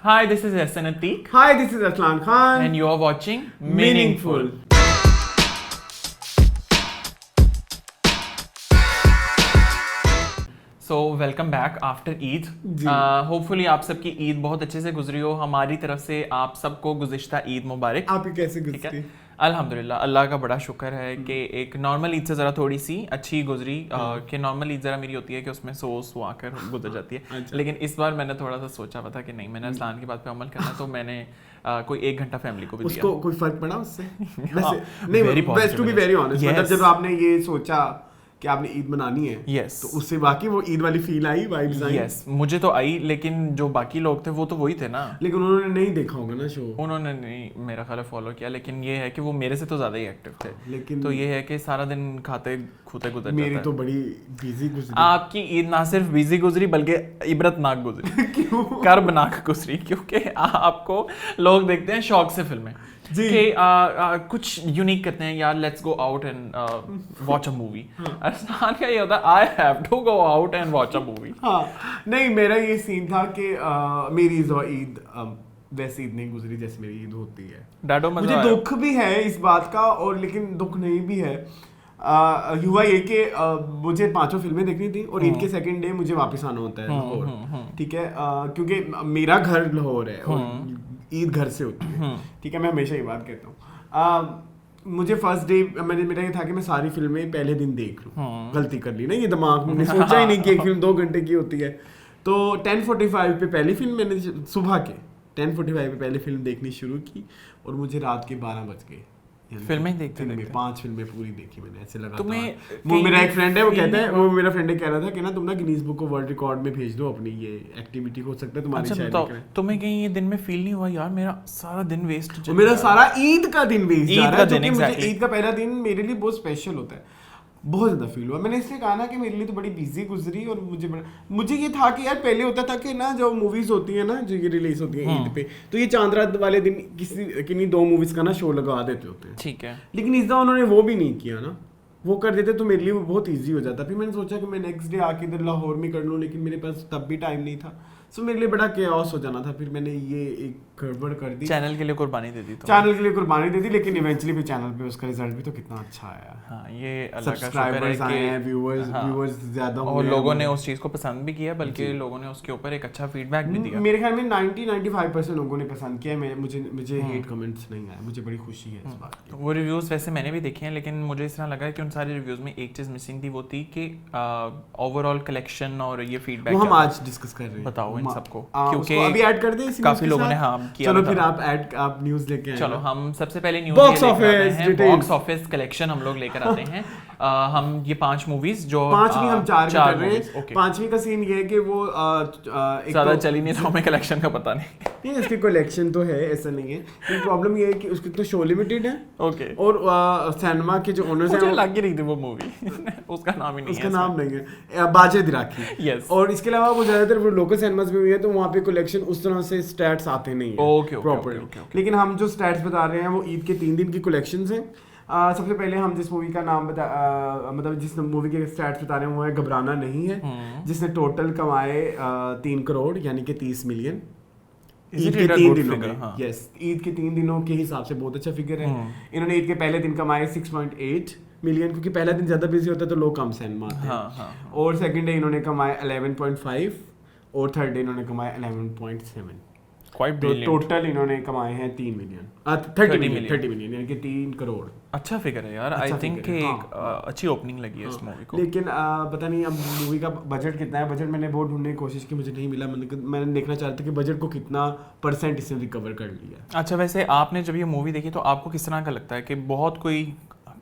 Hi, this is Ahsan Atiq. Hi, this is Aslan Khan. And you are watching Meaningful. So welcome back after Eid. Hopefully आप सबकी ईद बहुत अच्छे से गुजरी हो. हमारी तरफ से आप सबको गुज़िश्ता ईद मुबारक. आप कैसे गुजरी? अल्हम्दुलिल्लाह, अल्लाह का बड़ा शुक्र है कि एक नॉर्मल ईद से ज़रा थोड़ी सी अच्छी गुजरी. कि नॉर्मल ईद ज़रा मेरी होती है कि उसमें सो आकर गुजर जाती है. लेकिन इस बार मैंने थोड़ा सा सोचा हुआ था कि नहीं, मैंने असलान की बात पे अमल करना, तो मैंने कोई 1 घंटा फैमिली को भी दिया. उसको कोई फर्क पड़ा उससे? नहीं, best to be very honest, मतलब जब आपने ये सोचा कि आपने ईद मनानी है, yes. तो उससे बाकी वो ईद वाली feel I, vibes I? yes. मुझे तो आई, लेकिन जो बाकी लोग थे वो तो वही थे ना. लेकिन उन्होंने नहीं देखा होगा ना शो. उन्होंने नहीं मेरा ख्याल फॉलो किया, लेकिन ये है कि वो मेरे से तो ज़्यादा ही एक्टिव थे. लेकिन तो ये है कि सारा दिन खाते खूते गुजर जाता है. मेरी तो बड़ी बिजी गुजरी. आपकी ईद ना सिर्फ बिजी गुजरी बल्कि इबरतनाक गुजरी. क्यों? कर्बनाक गुजरी, क्योंकि आपको लोग देखते हैं शौक से फिल्में कि कुछ यूनिक करते हैं यार, let's go out and watch a movie. Arsan का ये होता है I have to go out and watch a movie. हाँ, नहीं, मेरा ये सीन था कि मेरी ईद वैसी ईद नहीं गुजरी जैसे मेरी ईद होती है. डाडो मुझे दुख भी है इस बात का, और लेकिन दुख नहीं भी है. हुआ ये कि मुझे 5 फिल्में देखनी थी और ईद के सेकंड डे मुझे वापस आना होता है लाहौर. ठीक है, क्योंकि मेरा घर लाहौर है और ईद घर से होती है. ठीक है, मैं हमेशा ये बात कहता हूँ. मुझे फर्स्ट डे मेरा ये था कि मैं सारी फिल्में पहले दिन देख लूँ. गलती कर ली ना, ये दिमाग में सोचा ही नहीं कि एक फिल्म 2 घंटे की होती है. तो 10:45 पे पहली फिल्म मैंने सुबह के 10:45 पे पहली फिल्म देखनी शुरू की और मुझे रात के 12 बज गए. फिल्में देखते 5 फिल्में पूरी देखी मैंने. ऐसे लगा तुम्हें मेरा एक फ्रेंड है, वो कहता है, वो मेरा फ्रेंड कह रहा था कि ना तुम ना गिनीज बुक को वर्ल्ड रिकॉर्ड में भेज दो अपनी ये एक्टिविटी, हो सकता है तुम्हारी शायद. अच्छा, तुम्हें कहीं ये दिन में फील नहीं हुआ यार मेरा सारा दिन वेस्ट? मेरा सारा ईद का दिन वेस्ट जा रहा है, क्योंकि मुझे ईद का पहला दिन मेरे लिए बहुत स्पेशल होता है. बहुत ज़्यादा फील हुआ. मैंने इसलिए कहा ना कि मेरे लिए तो बड़ी बिजी गुजरी. और मुझे ये था कि यार पहले होता था कि ना जो मूवीज़ होती है ना, जो ये रिलीज होती है ईद पे, तो ये चांद रात वाले दिन किन्हीं 2 मूवीज़ का ना शो लगा देते होते हैं. ठीक है, लेकिन इस दफ़ा उन्होंने वो भी नहीं किया ना. वो कर देते तो मेरे लिए वो बहुत ईजी हो जाता. फिर मैंने सोचा कि मैं नेक्स्ट डे आके इधर लाहौर में कर लूँ, लेकिन मेरे पास तब भी टाइम नहीं था. सो मेरे लिए बड़ा केओस हो जाना था. फिर मैंने ये एक गड़बड़ कर दी. चैनल के लिए कुर्बानी दे दी. चैनल के लिए कुर्बानी दे दी, लेकिन इवेंचुअली भी चैनल पे उसका रिजल्ट भी तो कितना अच्छा आया. हाँ, ये अल्लाह का शुक्र है सब्सक्राइबर्स आए हैं, व्यूअर्स ज्यादा हुए, और लोगों ने उस चीज़ को पसंद भी किया, बल्कि लोगों ने उसके ऊपर एक अच्छा फीडबैक भी दिया. मेरे ख्याल में 90-95% लोगों ने पसंद किया. मुझे हेट कमेंट्स नहीं आए. मुझे बड़ी खुशी है इस बात की. वो रिव्यूज़ वैसे मैंने भी देखे हैं, लेकिन मुझे इस तरह लगा कि उन सारे रिव्यूज़ में एक चीज़ मिसिंग थी. वो थी कि ओवरऑल कलेक्शन और ये फीडबैक. वो हम आज डिस्कस कर रहे हैं. बताओ इन सबको, क्योंकि अभी ऐड कर दें. काफी लोगों ने हाँ किया. चलो फिर आप न्यूज़ लेके आए. चलो हम सबसे पहले न्यूज़ बॉक्स ऑफिस कलेक्शन हम लोग लेकर आते हैं. हम ये 5 मूवीज जो 5 नहीं, हम 4 कर रहे हैं. Okay. 5वीं का सीन ये है कि वो ज़्यादा चली नहीं, तो हमें कलेक्शन का पता नहीं. इसकी कलेक्शन तो है, ऐसा नहीं है. प्रॉब्लम ये है कि उसकी तो शो लिमिटेड है. ओके. और सिनेमा के जो ओनर्स हैं, मुझे लग ही रही थी वो मूवी उसका नाम ही नहीं है. उसका नाम नहीं है, बाजे दिराकी. यस. और इसके अलावा वो ज़्यादातर वो लोकल सिनेमास में हुई है, तो वहाँ पे कलेक्शन उस तरह से स्टैट्स आते नहीं है. ओके. लेकिन हम जो स्टैट्स बता रहे हैं वो ईद के 3 दिन की कलेक्शंस हैं. सबसे पहले हम जिस मूवी का नाम मतलब जिस मूवी के स्टैट्स बता रहे हैं वो है घबराना नहीं है, जिसने टोटल कमाए 3 करोड़ यानी कि 30 मिलियन ईद के 3 दिनों में. यस, ईद के 3 दिनों के हिसाब से बहुत अच्छा फिगर है. इन्होंने ईद के पहले दिन कमाए 6.8 मिलियन, क्योंकि पहला दिन ज़्यादा बिजी होता है तो लोग कम सिनेमा आते हैं. और सेकंड डे इन्होंने कमाए 11.5 और थर्ड डे इन्होंने कमाए 11.7. तो टोटल इन्होंने कमाए हैं 30 मिलियन यानी कि 3 करोड़. अच्छा फिगर है यार. आई थिंक एक अच्छी ओपनिंग लगी है इस मूवी को. लेकिन पता नहीं अब मूवी का बजट कितना है. बजट मैंने बहुत ढूंढने की कोशिश की, मुझे नहीं मिला. मैंने देखना चाहता था कि बजट को कितना % इसने रिकवर कर लिया. अच्छा, वैसे आपने जब ये मूवी देखी तो आपको किस तरह का लगता है कि बहुत कोई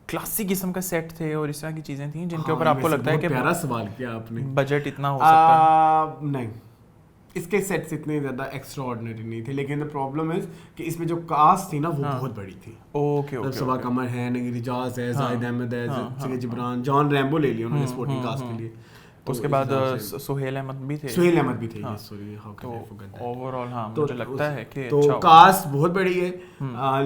क्लासिक किस्म का सेट थे और इस तरह की चीजें थी जिनके ऊपर आपको लगता है कि प्यारा सवाल किया आपने, बजट इतना हो सकता है? नहीं, इसके सेट्स इतने ज़्यादा एक्स्ट्राऑर्डिनरी नहीं थे. लेकिन द प्रॉब्लम इज कि इसमें जो कास्ट थी ना वो बहुत बड़ी थी. ओके. सबा कमर है, नगीर इजाज है, जाहिद अहमद है, सैयद जिब्रान, जॉन रैम्बो ले लिया उन्होंने सपोर्टिंग कास्ट के लिए. उसके बाद सुहेल अहमद भी थे. सॉरी, तो ओवरऑल हाँ मुझे लगता है कि तो कास्ट बहुत बड़ी है.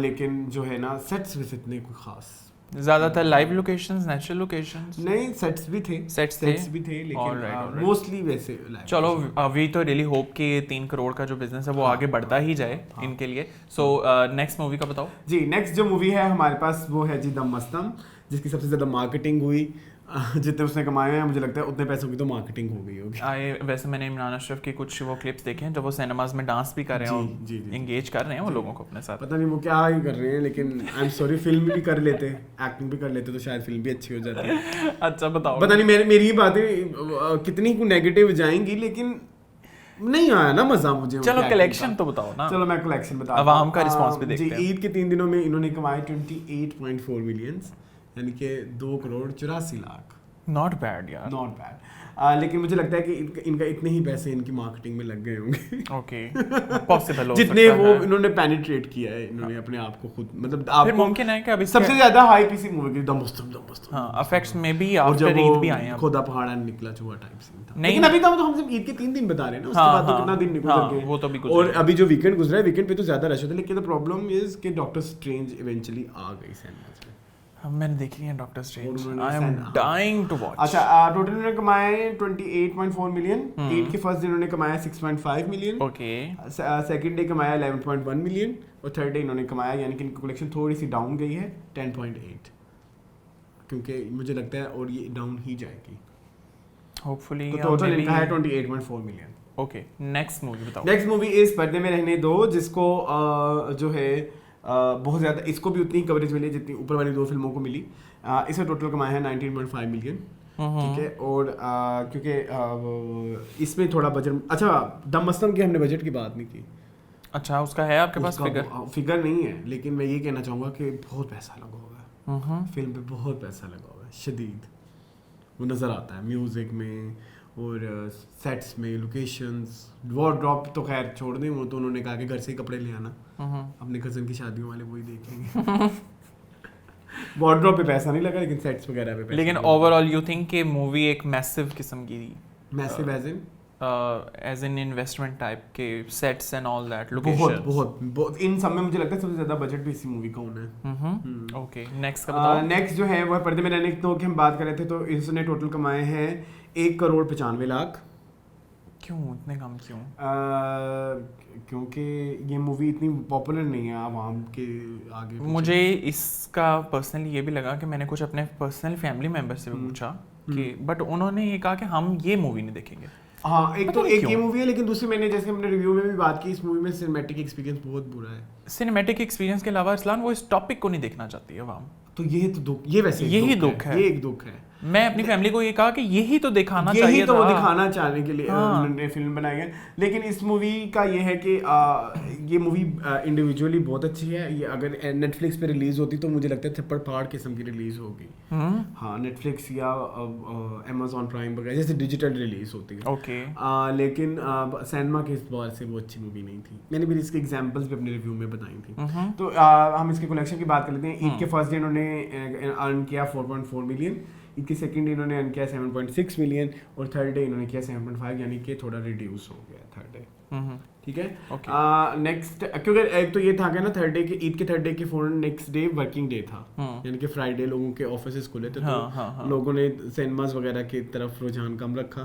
लेकिन जो है ना सेट्स वैसे इतने कोई खास ज्यादातर लाइव लोकेशंस, नेचुरल लोकेशंस? नहीं, सेट्स भी थे, Sets भी थे, Alright, लेकिन alright. मोस्टली वैसे live चलो, location। वी तो रियली होप कि ये 3 करोड़ का जो बिजनेस है वो आगे बढ़ता ही जाए इनके लिए। सो नेक्स्ट मूवी का बताओ। जी, नेक्स्ट जो मूवी है हमारे पास वो है जी दम मस्तम, जिसकी सबसे ज़्यादा मार्केटिंग हुई। जितने उसने कमाए हैं मुझे लगता है उतने पैसों की तो मार्केटिंग हो गई होगी। वैसे मैंने इमरान अशरफ के कुछ वो क्लिप्स देखे हैं जब वो सिनेमाज में डांस भी कर रहे हैं जी, और एंगेज कर रहे हैं वो लोगों को अपने साथ। पता नहीं वो क्या ही कर रहे हैं, लेकिन आई एम सॉरी, फिल्म भी कर लेते, एक्टिंग भी कर लेते तो शायद फिल्म भी अच्छी हो जाती। अच्छा बताओ। पता नहीं मेरी ही बातें कितनी नेगेटिव जाएंगी, लेकिन नहीं आया ना मजा मुझे। चलो कलेक्शन तो बताओ ना। चलो मैं कलेक्शन बता अवाम का रिस्पांस भी देखते हैं। जी, ईद के 3 दिनों में इन्होंने कमाए 28.4 मिलियन, यानी कि 2 करोड़ 84 लाख। नॉट बैड यार, नॉट बैड। लेकिन मुझे लगता है कि इनका इतने ही पैसे इनकी मार्केटिंग में लग गए होंगे। ओके, पॉसिबल हो जितने सकता वो है। इन्होंने पेनिट्रेट किया है इन्होंने अपने आप को खुद, मतलब फिर आपको मुमकिन है कि अभी सबसे ज्यादा हाइप इसी मूवी की दम मस्तम। हाँ, इफेक्ट्स में भी और आफ्टर जब ईद भी आए हैं अब। खुदा पहाड़ा निकला चूहा टाइप सीन था। नहीं, लेकिन अभी तो हम सिर्फ ईद के 3 दिन बता रहे हैं ना, उसके हाँ, बाद तो हाँ, कितना दिन निकल हाँ, गए। वो तो भी गुजर और गया। अभी जो वीकेंड गुजरा है, वीकेंड पे तो ज्यादा रश होता है, लेकिन द प्रॉब्लम इज कि डॉक्टर स्ट्रेंज इवेंचुअली आ गई सिनेमास में। मैंने देखी है डॉक्टर स्ट्रेंज, उन्होंने I am dying to watch. अच्छा, टोटल उन्होंने कमाए 28.4 मिलियन। ईद के फर्स्ट दिन उन्होंने कमाया 6.5 मिलियन। ओके, सेकंड डे कमाया 11.1 मिलियन, और थर्ड डे इन्होंने कमाया, यानी कि इनकी कलेक्शन थोड़ी सी डाउन गई है 10.8, क्योंकि मुझे लगता है और ये डाउन ही जाएगी। होपफुली। तो टोटल इनका है 28.4 मिलियन। ओके, नेक्स्ट मूवी बताओ। नेक्स्ट मूवी इस पर्दे में रहने दो, जिसको जो है बहुत ज़्यादा, इसको भी उतनी कवरेज मिली जितनी ऊपर वाली 2 फिल्मों को मिली। इसमें टोटल कमाया है 19.5 मिलियन, ठीक है। और क्योंकि इसमें थोड़ा बजट, अच्छा दम मस्तम की हमने बजट की बात नहीं की। अच्छा, उसका है आपके पास फिगर नहीं है, लेकिन मैं ये कहना चाहूँगा कि बहुत पैसा लगा होगा फिल्म पे, बहुत पैसा लगा होगा शदीद। वो नज़र आता है म्यूज़िक में और सेट्स में, लोकेशंस, वार्डरोब तो खैर छोड़ दें, वो तो उन्होंने कहा कि घर से ही कपड़े ले आना, अपने कज़न की शादियों वाले वही देखेंगे। वार्डरोब पे पैसा नहीं लगा, लेकिन सेट्स वगैरह पे पैसा। लेकिन ओवरऑल यू थिंक कि मूवी एक मैसिव किस्म की थी? Massive as in investment type के सेट्स एंड ऑल दैट, बहुत लोकेशंस? बहुत इन सब में मुझे लगता है सबसे ज़्यादा बजट भी इसी मूवी का होना है। ओके, नेक्स्ट का बताओ। नेक्स्ट जो है वो है पर्दे में रहने की हम बात कर रहे थे, तो इसने टोटल कमाए हैं 1 करोड़ 95 लाख। क्यों इतने कम क्यों? क्योंकि ये मूवी इतनी पॉपुलर नहीं है आवाम के आगे। मुझे इसका पर्सनली ये भी लगा कि मैंने कुछ अपने पर्सनल फैमिली मेंबर से भी पूछा कि, बट उन्होंने ये कहा कि हम ये मूवी नहीं देखेंगे। हाँ, एक ये मूवी है, लेकिन दूसरी मैंने जैसे हमने रिव्यू में भी बात की, इस मूवी में सिनेमैटिक एक्सपीरियंस बहुत बुरा है। सिनेमैटिक एक्सपीरियंस के अलावा इस्लाम वो इस टॉपिक को नहीं देखना चाहती है अवाम। तो ये तो दुख, ये वैसे यही दुख है, ये एक दुख है। मैं अपनी फैमिली को ये कहा कि यही तो दिखाना चाहिए, यही तो था। वो दिखाना चाहने के लिए हाँ। उन्होंने फिल्म बनाई है। लेकिन इस मूवी का ये है कि ये मूवी इंडिविजुअली बहुत अच्छी है। ये अगर नेटफ्लिक्स पे रिलीज होती तो मुझे लगता है थप्पड़ फाड़ किस्म की रिलीज होगी। हाँ, नेटफ्लिक्स या अमेजॉन प्राइम वगैरह जैसे डिजिटल रिलीज होती है। ओके, लेकिन सिनेमा के इतबार से वो अच्छी मूवी नहीं थी। मैंने भी इसके एग्जांपल्स भी अपने रिव्यू में बताई थी। तो हम इसके कलेक्शन की बात कर लेते हैं। ईद के फर्स्ट डे इन्होंने अर्न किया 4.4 मिलियन, ईद के सेकंड डे इन्होंने अर्न किया 7.6 मिलियन, और थर्ड डे इन्होंने किया 7.5, यानी कि थोड़ा रिड्यूस हो गया थर्ड डे। ठीक है। नेक्स्ट, क्योंकि एक तो ये था कि ना थर्ड डे के, ईद के थर्ड डे के फौरन नेक्स्ट डे वर्किंग डे था, यानी कि फ्राइडे लोगों के ऑफिस खुले थे, तो लोगों ने सिनेमास वगैरह की तरफ रुझान कम रखा।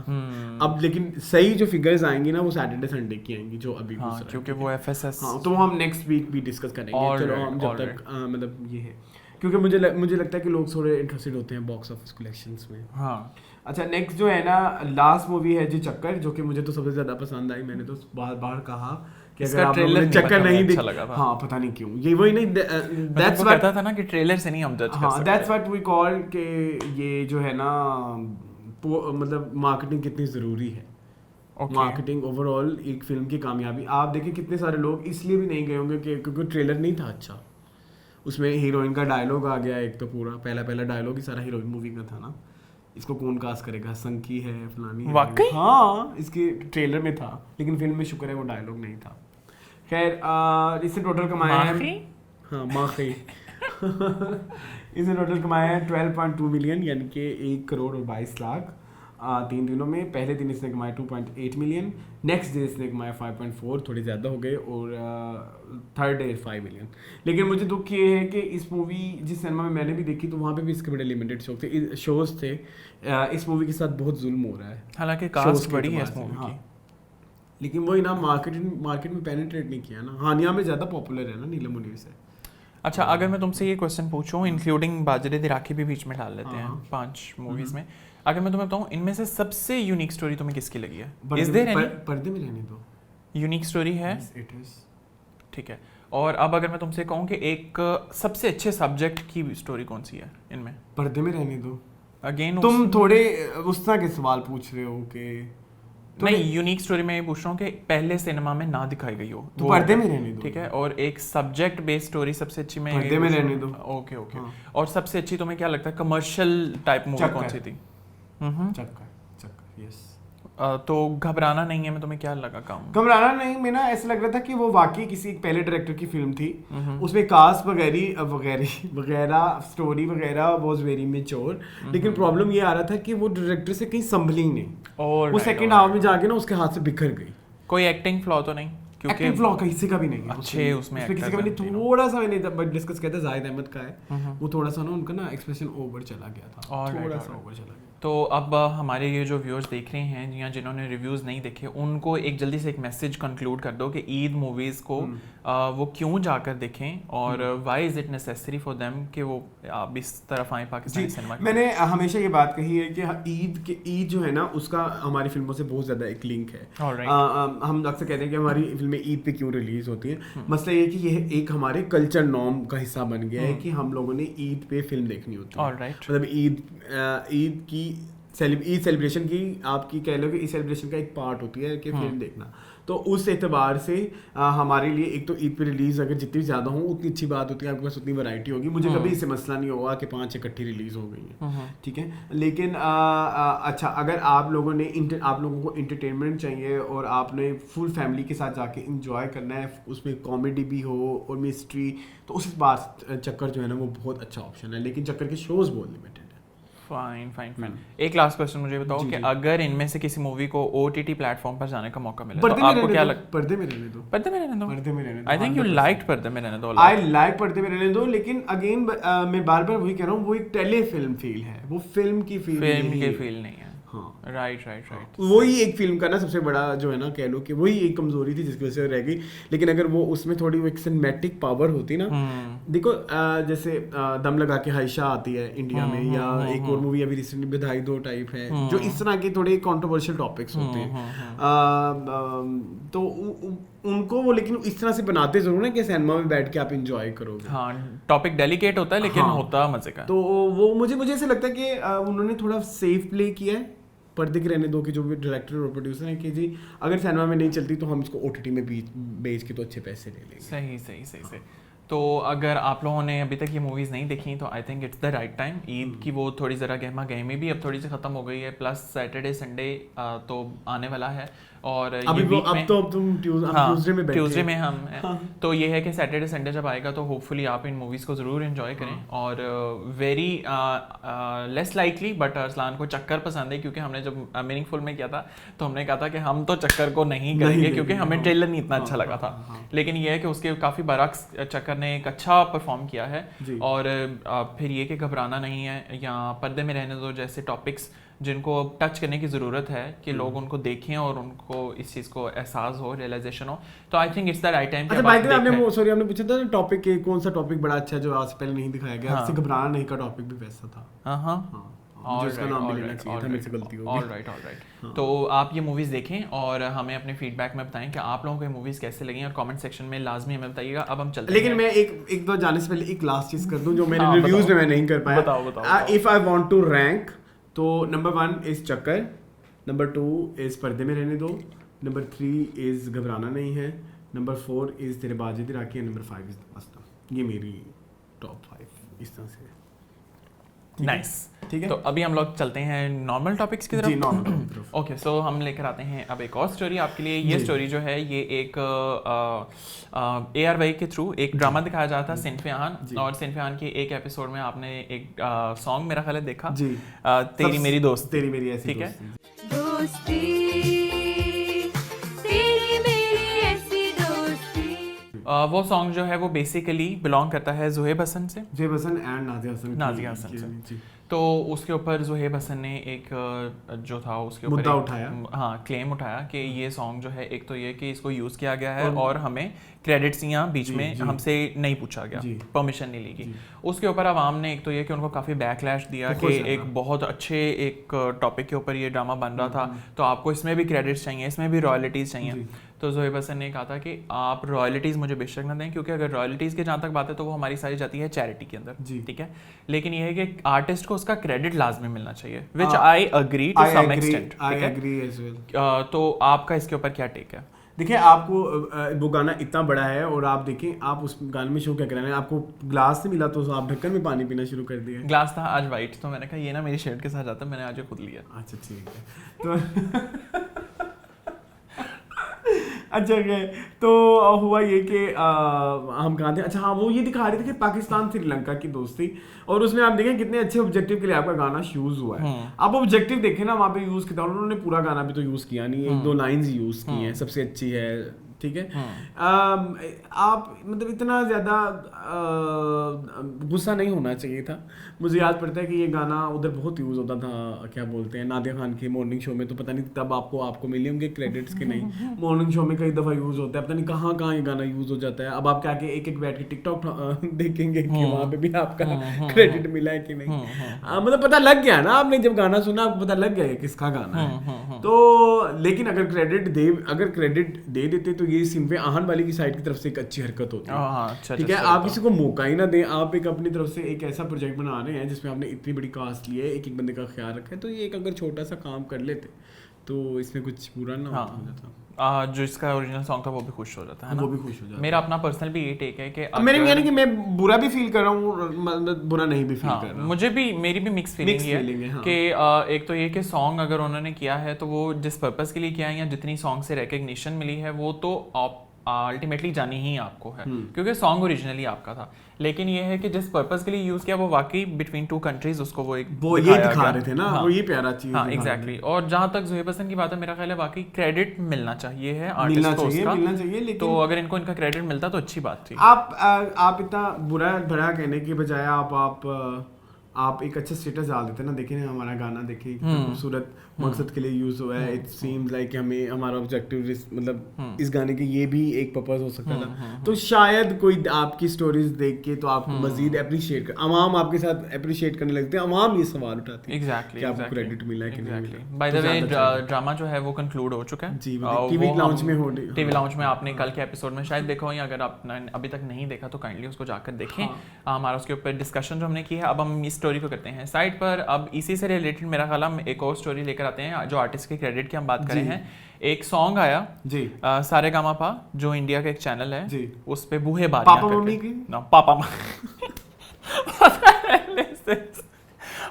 अब लेकिन सही जो फिगर्स आएंगी ना वो सैटरडे संडे की आएंगी जो अभी क्योंकि वो एफएसएस, हाँ, तो हम नेक्स्ट वीक भी डिस्कस करेंगे। चलो हम जब तक मतलब ये है, क्योंकि मुझे लगता है कि लोग थोड़े इंटरेस्टेड होते हैं बॉक्स ऑफिस कलेक्शंस में। हाँ, अच्छा, नेक्स्ट जो है ना लास्ट मूवी है जी चक्कर, जो कि मुझे तो सबसे ज्यादा पसंद आई। मैंने तो बार कहा कि अगर आप लोगों ने चक्कर नहीं देखा, हाँ पता नहीं क्यों, ये वही नहीं, दैट्स व्हाट कहता था ना कि ट्रेलर से नहीं हम जज कर सकते। हाँ, दैट्स व्हाट वी कॉल कि ये जो है ना मतलब मार्केटिंग कितनी ज़रूरी है। मार्केटिंग ओवरऑल एक फिल्म की कामयाबी, आप देखिए कितने सारे लोग इसलिए भी नहीं गए होंगे कि क्योंकि ट्रेलर नहीं था अच्छा, उसमें हीरोइन का डायलॉग आ गया एक, तो पूरा पहला डायलॉग ही सारा हीरोइन मूवी का था ना, इसको कौन कास्ट करेगा, संकी है, फलानी है। वाकई? हाँ, इसके ट्रेलर में था, लेकिन फिल्म में शुक्र है वो डायलॉग नहीं था। खैर, इससे टोटल कमाया है, हाँ माखी इसने टोटल कमाया है 12.2 मिलियन, यानी कि 1 करोड़ और 22 लाख। 3 दिनों में। पहले दिन इसने कमाए 2.8 मिलियन, नेक्स्ट डे इसने कमाए 5.4, थोड़े ज़्यादा हो गए, और थर्ड डे 5 मिलियन। लेकिन मुझे दुख ये है कि इस मूवी जिस सिनेमा में मैंने भी देखी तो वहाँ पे भी इसके बड़े लिमिटेड शोज थे। इस मूवी के साथ बहुत जुल्म हो रहा है, हालांकि shows कास्ट के बड़ी है एतबार इस से, मूवी हाँ। की। लेकिन वही ना, मार्केट में पेनिट्रेट नहीं किया ना। हानिया में ज़्यादा पॉपुलर है ना नीलम मुनीर से। अच्छा, अगर मैं तुमसे ये क्वेश्चन पूछूं, इंक्लूडिंग बाजरे दी राखी भी बीच में डाल लेते हैं, 5 मूवीज में, अगर मैं तुम्हें बताऊं इनमें से सबसे यूनिक स्टोरी तुम्हें किसकी लगी है? इज देयर एनी पर्दे में रहने दो यूनिक स्टोरी है? It is. ठीक है। और अब अगर मैं तुमसे कहूं कि एक सबसे अच्छे सब्जेक्ट की स्टोरी कौन सी है इनमें? पर्दे में रहने दो। अगेन तुम थोड़े उस तरह के सवाल पूछ रहे हो कि नहीं, यूनिक स्टोरी में ये पूछ रहा हूँ कि पहले सिनेमा में ना दिखाई गई हो तो पर्दे में रहने दो। ठीक है। और एक सब्जेक्ट बेस्ड स्टोरी सबसे अच्छी में पर्दे में रहने दो। Okay okay. हाँ। और सबसे अच्छी तुम्हें क्या लगता है कमर्शियल टाइप मूवी कौन सी थी? चक्कर यस। तो घबराना नहीं है में तुम्हें क्या लगा काम? घबराना नहीं में ना ऐसा लग रहा था कि वो वाकई किसी एक पहले डायरेक्टर की फिल्म थी, उसमें कास्ट वगैरह स्टोरी वगैरह वाज वेरी मैच्योर। लेकिन प्रॉब्लम ये आ रहा था कि वो डायरेक्टर से कहीं संभली नहीं, वो सेकंड हाफ में जाके ना उसके हाथ से बिखर गई। कोई एक्टिंग फ्लॉ तो नहीं? क्योंकि एक्टिंग फ्लॉ किसी का भी नहीं है अच्छे उसमें किसी का भी नहीं। थोड़ा सा मैंने डिस्कस किया था जाहिद अहमद का है, वो थोड़ा सा ना उनका ना एक्सप्रेशन ओवर चला गया था, थोड़ा सा ओवर चला गया। तो अब हमारे ये जो व्यूअर्स देख रहे हैं या जिन्होंने रिव्यूज़ नहीं देखे, उनको एक जल्दी से एक मैसेज कंक्लूड कर दो कि ईद मूवीज़ को वो क्यों जाकर देखें और why is it necessary for them कि वो अब इस तरफ आए पाकिस्तानी सिनेमा की। मैंने हमेशा ये बात कही है कि ईद जो है ना उसका हमारी फिल्मों से बहुत ज़्यादा एक लिंक है। हम अक्सर कहते हैं कि हमारी फिल्में ईद पे क्यों रिलीज होती हैं। मसला ये कि यह एक हमारे कल्चर नॉर्म का हिस्सा बन गया है कि हम लोगों ने ईद पे फिल्म देखनी होती है। मतलब ईद सेलिब्रेशन की आपकी कह लो कि इस सेलिब्रेशन का एक पार्ट होती है कि फिल्म देखना। तो उस एतबार से हमारे लिए एक तो ईद पे रिलीज अगर जितनी ज़्यादा हो उतनी अच्छी बात होती है, आपके पास उतनी वैरायटी होगी। मुझे कभी इससे मसला नहीं होगा कि 5 इकट्ठी रिलीज हो गई हैं, ठीक है। लेकिन अच्छा, अगर आप लोगों को इंटरटेनमेंट चाहिए और आपने फुल फैमिली के साथ जाके इंजॉय करना है, उसमें कॉमेडी भी हो और मिस्ट्री, तो उस बार चक्कर जो है ना वो बहुत अच्छा ऑप्शन है। लेकिन चक्कर के शोज बहुत लिमिटेड है। फाइन। एक लास्ट क्वेश्चन मुझे बताओ कि अगर इनमें से किसी मूवी को OTT प्लेटफॉर्म पर जाने का मौका मिले तो आपको क्या लगता है? पर्दे में रहने दो। आई थिंक यू लाइक्ड पर्दे में रहने दो। आई लाइक पर्दे में रहने दो, लेकिन अगेन मैं बार बार वही कह रहा हूँ, वो एक टेलीफिल्म फील है, वो फिल्म की फील नहीं है। हाँ, राइट। वही एक फिल्म का ना सबसे बड़ा जो है ना कह लो कि वही एक कमजोरी थी जिसकी वजह से रह गई। लेकिन अगर वो उसमें थोड़ी वो एक सिनेमैटिक पावर होती ना, देखो जैसे दम लगा के हाइशा आती है इंडिया में, या एक और मूवी अभी रिसेंटली बधाई दो टाइप है, जो इस तरह के थोड़े कंट्रोवर्शियल टॉपिक्स होते हैं, तो उनको वो लेकिन इस तरह से बनाते जरूर है कि सिनेमा में बैठ के आप इंजॉय करोगे। हाँ, टॉपिक डेलिकेट होता है लेकिन होता मजे का। तो वो मुझे ऐसा लगता है कि उन्होंने थोड़ा सेफ प्ले किया है पर्दे के रहने दो कि जो भी डायरेक्टर और प्रोड्यूसर हैं कि जी अगर सिनेमा में नहीं चलती तो हम इसको OTT में बेच के तो अच्छे पैसे ले लेंगे। सही। तो अगर आप लोगों ने अभी तक ये मूवीज़ नहीं देखी तो I think it's the right time. Eid की वो थोड़ी ज़रा गहमा गहमी भी अब थोड़ी सी ख़त्म हो गई है, प्लस सैटरडे संडे तो आने वाला है और ट्यूसडे में हम तो ये है कि सैटरडे संडे जब आएगा तो होपफुली आप इन मूवीज़ को ज़रूर एंजॉय करें। और very less likely but Arsalan को चक्कर पसंद है, क्योंकि हमने जब मीनिंगफुल में किया था तो हमने कहा था कि हम तो चक्कर को नहीं करेंगे क्योंकि हमें ट्रेलर नहीं इतना अच्छा लगा था। लेकिन ये है कि उसके काफ़ी बरक्स चक्कर ने एक अच्छा परफॉर्म किया है। और फिर ये कि घबराना नहीं है या पर्दे में रहने दो जैसे टॉपिक्स जिनको टच करने की ज़रूरत है कि लोग उनको देखें और उनको इस चीज़ को एहसास हो, रियलाइजेशन हो, तो I think it's the right time. अच्छा भाई, आपने पूछा था टॉपिक कौन सा टॉपिक बड़ा अच्छा है जो आज पहले नहीं दिखाया गया? आपसे घबराना नहीं का टॉपिक भी वैसा था। तो आप ये मूवीज़ देखें और हमें अपने फीडबैक में बताएं कि आप लोगों को ये मूवीज़ कैसे लगी और कमेंट सेक्शन में लाजमी हमें बताइएगा। अब हम चलते हैं। लेकिन मैं एक दो जाने से पहले एक लास्ट चीज़ कर दूं जो मेरे रिव्यूज़ में मैं नहीं कर पाया। बताओ। If I want to rank तो नंबर 1 इज़ चक्कर, नंबर 2 इज़ पर्दे में रहने दो, नंबर 3 इज़ घबराना नहीं है, नंबर 4 इज़ तेरे बाजे दी राखी, नंबर 5 इज़ मस्त। ये मेरी टॉप 5 इस तरह से। नाइस। ठीक है, तो अभी हम लोग चलते हैं नॉर्मल टॉपिक्स की तरफ। जी नॉर्मल की तरफ। ओके, सो हम लेकर आते हैं अब एक और स्टोरी आपके लिए। ये स्टोरी जो है ये एक ARY के थ्रू एक ड्रामा दिखाया जाता था सिनफियान, और सिनफियान के एक एपिसोड में आपने एक सॉन्ग मेरा ख्याल है देखा जी, तेरी मेरी दोस्त, तेरी मेरी ऐसी ठीक है। दोस्ती। वो सॉन्ग जो है वो बेसिकली बिलोंग करता है ज़ुहैब हसन से, ज़ुहैब हसन एंड नाज़िया हसन से। तो उसके ऊपर ज़ुहैब हसन ने एक जो था उसके ऊपर मुद्दा उठाया, हाँ क्लेम उठाया कि ये सॉन्ग जो है एक तो ये कि इसको यूज़ किया गया है और हमें क्रेडिट्स यहाँ बीच में हमसे नहीं पूछा गया, परमिशन नहीं ली गई। उसके ऊपर अवाम ने एक तो ये कि उनको काफ़ी बैकलैश दिया कि एक बहुत अच्छे एक टॉपिक के ऊपर ये ड्रामा बन रहा था, तो आपको इसमें भी क्रेडिट्स चाहिए, इसमें भी रॉयल्टीज़ चाहिए। तो ज़ुहैब हसन ने कहा था कि आप रॉयल्टीज़ मुझे बेशक ना दें, क्योंकि अगर रॉयल्टीज़ के जहाँ तक बात है तो वो हमारी सारी जाती है चैरिटी के अंदर, ठीक है। लेकिन ये है कि आर्टिस्ट को उसका क्रेडिट लाजमी मिलना चाहिए, which I agree to some extent, ठीक है। तो आपका इसके ऊपर क्या टेक है? देखिए, आपको वो गाना इतना बड़ा है और आप देखें, आप उस गाने में शो क्या कर रहे हैं, आपको ग्लास से मिला तो आप ढक्कन में पानी पीना शुरू कर दिया। ग्लास था आज वाइट, तो मैंने कहा ये ना मेरी शर्ट के साथ जाता है, मैंने आज खुद लिया। अच्छा ठीक है, तो अच्छा है। तो हुआ ये कि हम कहाँ थे, अच्छा हाँ, वो ये दिखा रहे थे कि पाकिस्तान श्रीलंका की दोस्ती, और उसमें आप देखें कितने अच्छे ऑब्जेक्टिव के लिए आपका गाना यूज हुआ है। आप ऑब्जेक्टिव देखें ना, वहाँ पे यूज किया, उन्होंने पूरा गाना भी तो यूज किया नहीं, एक दो लाइंस यूज की हैं, सबसे अच्छी है, ठीक है। आप मतलब इतना ज़्यादा गुस्सा नहीं होना चाहिए था। मुझे याद पड़ता है कि ये गाना उधर बहुत यूज़ होता था, क्या बोलते हैं, नादिया खान के मॉर्निंग शो में, तो पता नहीं तब आपको मिले होंगे क्रेडिट्स के नहीं, मॉर्निंग शो में कई दफ़ा यूज़ होता है, पता नहीं कहाँ कहाँ ये गाना यूज़ हो जाता है। अब आप क्या एक एक बैठ के टिकटॉक देखेंगे कि वहाँ पे भी आपका क्रेडिट मिला है कि नहीं। मतलब पता लग गया ना, आपने जब गाना सुना आपको पता लग गया किसका गाना है। तो लेकिन अगर क्रेडिट दे देते तो ये सिंपे आहन वाली की साइड की तरफ से एक अच्छी हरकत होती है, ठीक है। आप किसी को मौका ही ना दें, आप एक अपनी तरफ से एक ऐसा प्रोजेक्ट बना रहे हैं जिसमें आपने इतनी बड़ी कास्ट ली है, एक एक बंदे का ख्याल रखा है, तो ये एक अगर छोटा सा काम कर लेते तो इसमें कुछ बुरा ना हो जाता। जो इसका ओरिजिनल सॉन्ग था वो भी खुश हो जाता है ना, वो भी खुश हो जाता। मेरा मेरा अपना पर्सनल भी ये टेक है कि मेरे यानी कि मैं बुरा भी फील कर रहा हूँ, मतलब बुरा नहीं भी फील कर रहा हूँ, मुझे भी, मेरी भी मिक्स फीलिंग है कि एक तो ये कि सॉन्ग अगर उन्होंने किया है तो वो जिस पर्पस के लिए किया है या जितनी सॉन्ग से रिकग्निशन मिली है वो तो अल्टीमेटली जानी ही आपको है, क्योंकि सॉन्ग ओरिजिनली आपका था। लेकिन ये है कि जिस पर्पस के लिए यूज किया वो वाकई बिटवीन टू कंट्रीज उसको वो ये दिखा रहे थे ना, वो ये प्यारा चीज। हाँ एग्जैक्टली। और जहाँ तक ज़ुहैब हसन की बात है, मेरा ख्याल है वाकई क्रेडिट मिलना चाहिए है मिलना चाहिए, लेकिन तो अगर इनको इनका क्रेडिट मिलता तो अच्छी बात थी। आप इतना बुरा भरा कहने की बजाय आप एक अच्छा स्टेटस डाल देते ना, देखें हमारा गाना देखिए खूबसूरत मकसद के लिए यूज हुआ है, इट सीम्स लाइक हमें हमारा ऑब्जेक्टिव मतलब इस गाने के ये भी एक पर्पस हो सकता था, तो शायद कोई आपकी स्टोरीज देख के तो आपको मजीद अप्रिशिएट कर, अवाम आपके साथ अप्रिशिएट करने लगते हैं, अवाम ये सवाल उठाती है कि आपको क्रेडिट मिला है कि नहीं मिला। बाय द वे ड्रामा जो है वो कंक्लूड हो चुका है जी, टीवी लाउंज में आपने कल के एपिसोड में शायद देखा हो, या अगर आपने अभी तक नहीं देखा तो काइंडली उसको जाकर देखें। हमारा उसके ऊपर डिस्कशन जो हमने की है। अब हम इस स्टोरी को करते हैं साइड पर। अब इसी से रिलेटेड मेरा ख्याल हम एक और स्टोरी लेकर आते हैं जो आर्टिस्ट के क्रेडिट की हम बात कर रहे हैं। एक सॉन्ग आया जी, सारे गामा पा, जो इंडिया का एक चैनल है जी, उस पे बूहे बारियां पापा मम्मी की ना पापा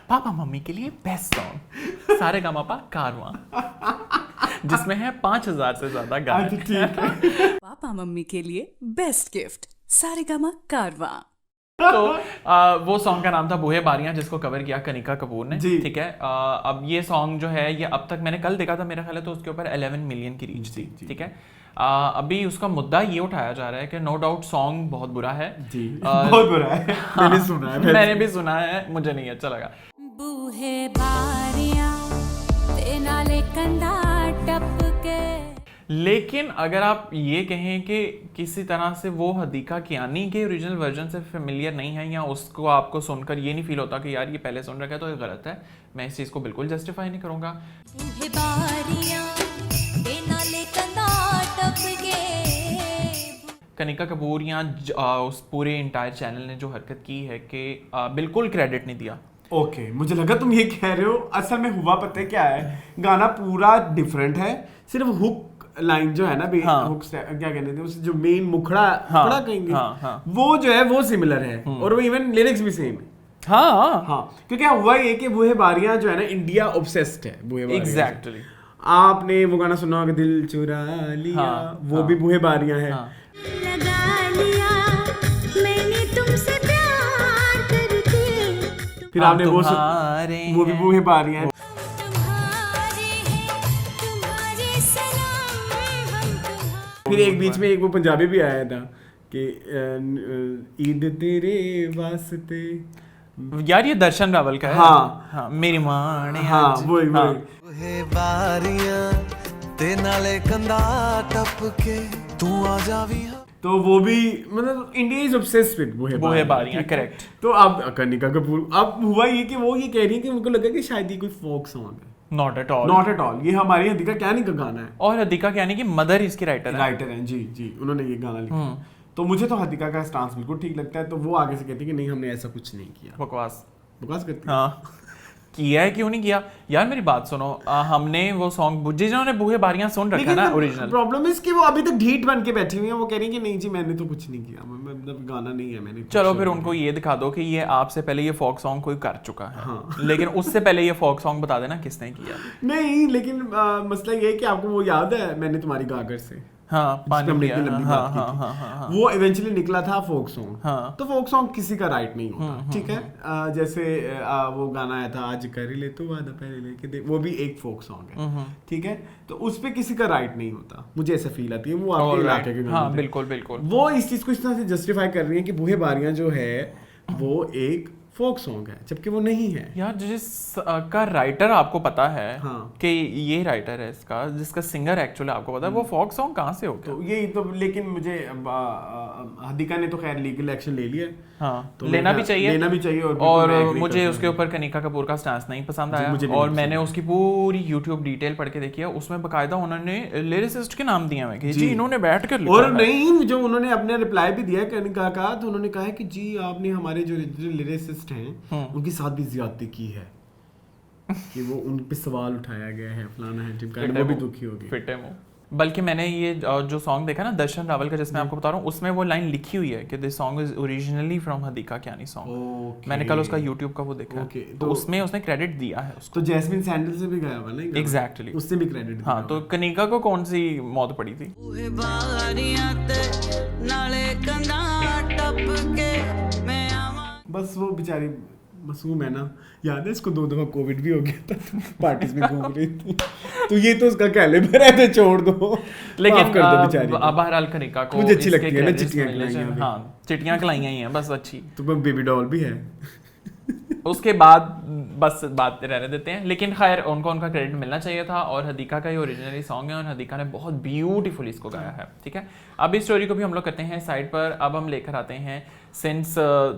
पापा मम्मी के लिए बेस्ट सॉन्ग सारे गामा पा कारवां, जिसमें है 5000 से ज्यादा गाने। पापा मम्मी के लिए बेस्ट गिफ्ट सारे गामा कारवां। तो वो सॉन्ग का नाम था बूहे बारियां, जिसको कवर किया कनिका कपूर ने, ठीक है। अब ये सॉन्ग जो है ये अब तक मैंने कल देखा था, मेरा ख्याल है तो उसके ऊपर 11 मिलियन की रीच थी, ठीक है। अभी उसका मुद्दा ये उठाया जा रहा है कि नो डाउट सॉन्ग बहुत बुरा है जी, बहुत बुरा है। मैंने सुना है, मैंने भी सुना है, मुझे नहीं अच्छा लगा। बूहे बारियां ते नाले कंधा टपके। लेकिन अगर आप ये कहें कि किसी तरह से वो हदीका कियानी के ओरिजिनल वर्जन से फेमिलियर नहीं है, या उसको आपको सुनकर ये नहीं फील होता कि यार ये पहले सुन रखा है तो ये गलत है, मैं इस चीज़ को बिल्कुल जस्टिफाई नहीं करूँगा। कनिका कपूर या उस पूरे इंटायर चैनल ने जो हरकत की है कि बिल्कुल क्रेडिट नहीं दिया। ओके, मुझे लगा तुम ये कह रहे हो, असल में हुआ पता है क्या है, गाना पूरा डिफरेंट है, सिर्फ हुक लाइन जो है ना, हुक क्या कहते थे उसे, जो मेन मुखड़ा कहेंगे, वो जो है वो सिमिलर है, और वो इवन लिरिक्स भी सेम है। हाँ हाँ, क्योंकि हुआ ये कि बूहे बारियां जो है ना, इंडिया ऑब्सेस्ड है बूहे बारियां से। एग्जैक्टली। आपने वो गाना सुना होगा, दिल चुरा लिया, हाँ, वो हाँ। भी बूहे बारियां है। हाँ लगा लिया मैंने तुमसे प्यार करके, फिर हम आपने वो तुम्हारे वो भी हैं। बूहे बारियां है। तुम्हारे हैं तुम्हारे सलाम हम तुम्हारे। फिर एक बीच में एक वो पंजाबी भी आया था कि ईद तेरे वास्ते। यार ये दर्शन रावल का है। हाँ। हाँ मेरी माँ ने हाँ आज- वही हाँ। वही। हे बारियां ते नाले कंधा टपके तू आ जावी हाँ। तो वो भी मतलब इंडिया इज ऑब्सेस्ड विद बूहे बारियां, करेक्ट। तो अब कनिका कपूर, अब हुआ ये कि वो ये कह रही है कि उनको लगा कि शायद ये कोई फोक सॉन्ग है। Not at all. Not at all, ये हमारी हदीका क्या नहीं का गाना है। और हदीका यानी कि मदर इसकी राइटर है। राइटर हैं जी जी, उन्होंने ये गाना लिखा है। तो मुझे तो हदीका का स्टांस बिल्कुल ठीक लगता है। तो वो आगे से कहती है कि नहीं हमने ऐसा कुछ नहीं किया। बकवास। बकवास करती है। हाँ किया है, क्यों नहीं किया यार। मेरी बात सुनो, हमने वो सॉन्ग जिन्होंने बूहे बारियां सुन रखा है ना ओरिजिनल, प्रॉब्लम है कि वो अभी तक ढीठ बन के बैठी हुई है। वो कह रही है कि नहीं जी मैंने तो कुछ नहीं किया, मतलब गाना नहीं है मैंने। चलो फिर उनको ये दिखा दो कि ये आपसे पहले ये फोक सॉन्ग कोई कर चुका है। हाँ। लेकिन उससे पहले ये फोक सॉन्ग बता देना किसने किया। नहीं, लेकिन मसला ये है कि आपको वो याद है, मैंने तुम्हारी गागर से हाँ जिस पे पानी हमने किया। इतनी लंबी हाँ बात की हाँ थी। हाँ हाँ हाँ। वो इवेंचुअली निकला था फोक सॉन्ग। हाँ। तो फोक सॉन्ग किसी का राइट नहीं होता, ठीक है। जैसे वो गाना आया था, आज कर ही ले तू वादा पहले लेके दे, वो भी एक फोक सॉन्ग है, ठीक है। तो उस पे किसी का राइट नहीं होता, मुझे ऐसा फील आती है। वो आपके Alright. इलाके के गाने हाँ थे। बिल्कुल बिल्कुल। वो इस चीज को इस तरह से जस्टिफाई कर रही है कि बूहे बारियां जो है वो एक फोक सॉन्ग है, जबकि वो नहीं है। यार जिस का राइटर आपको पता है हाँ। कि ये राइटर है इसका, जिसका सिंगर एक्चुअली आपको पता है, वो फोक सॉन्ग कहाँ से हो गया? तो यही तो, लेकिन मुझे हदीका ने तो खैर लीगल एक्शन ले लिया है। हाँ तो लेना मैं- भी चाहिए। लेना भी चाहिए। और बिल्कुल और मैं agree मुझे करता उसके हूँ। ऊपर कनिका कपूर का स्टांस नहीं पसंद जी, आया। मुझे भी और नहीं मैंने पसंद उसकी पूरी YouTube डिटेल पढ़ के देखी है। उसमें बकायदा उन्होंने लिरिसिस्ट के नाम दिए हुए कि जी इन्होंने बैठ कर लिखा और है। नहीं, जो उन्होंने अपने रिप्लाई भी दिया कनिका का, तो उन्होंने कहा है कि जी आपने हमारे जो लिरिसिस्ट हैं उनके साथ भी ज्यादती की है कि वो उन पे सवाल उठाया गया है, फलाना है टिमकाना, वो भी दुखी होगी। फिट है मुंह। बल्कि मैंने ये जो सॉन्ग देखा ना दर्शन रावल का, जिसमें आपको बता रहा हूँ, उसमें वो लाइन लिखी हुई है कि this song is originally from Hadiqa Kiani song. Okay. मैंने कल उसका YouTube का वो देखा। Okay, तो तो- उसमें उसने क्रेडिट दिया है उसको। तो जैस्मिन सैंडल से भी गया हुआ ना ये गाना? Exactly. उससे भी क्रेडिट। हाँ तो कनिका को कौन सी मौत पड़ी थी? बूहे बारियां ते नाले कंधा टपके मैं आवां। बस वो बेचारी मासूम है ना, याद है इसको 2 दफा कोविड भी हो गया था, पार्टीज में घूम रही थी। तो ये तो उसका कैलिबर है, तो छोड़ दो। लेकिन माफ कर दो बेचारी को। बहरहाल कनिका को मुझे अच्छी इसके लगती है ना credits चिट्टियां मिलने खिलाई चाहिए। हैं अभी। हाँ चिट्टियां खिलाइयां ही हैं बस अच्छी। तो बेबी डॉल भी है। उसके बाद बस बात रहने देते हैं। लेकिन खैर उनको उनका क्रेडिट मिलना चाहिए था। और हदीका का ये ओरिजिनली सॉन्ग है और हदीका ने बहुत ब्यूटीफुल इसको गाया है, ठीक है। अब इस स्टोरी को भी हम लोग करते हैं साइड पर। अब हम लेकर आते हैं, सिंस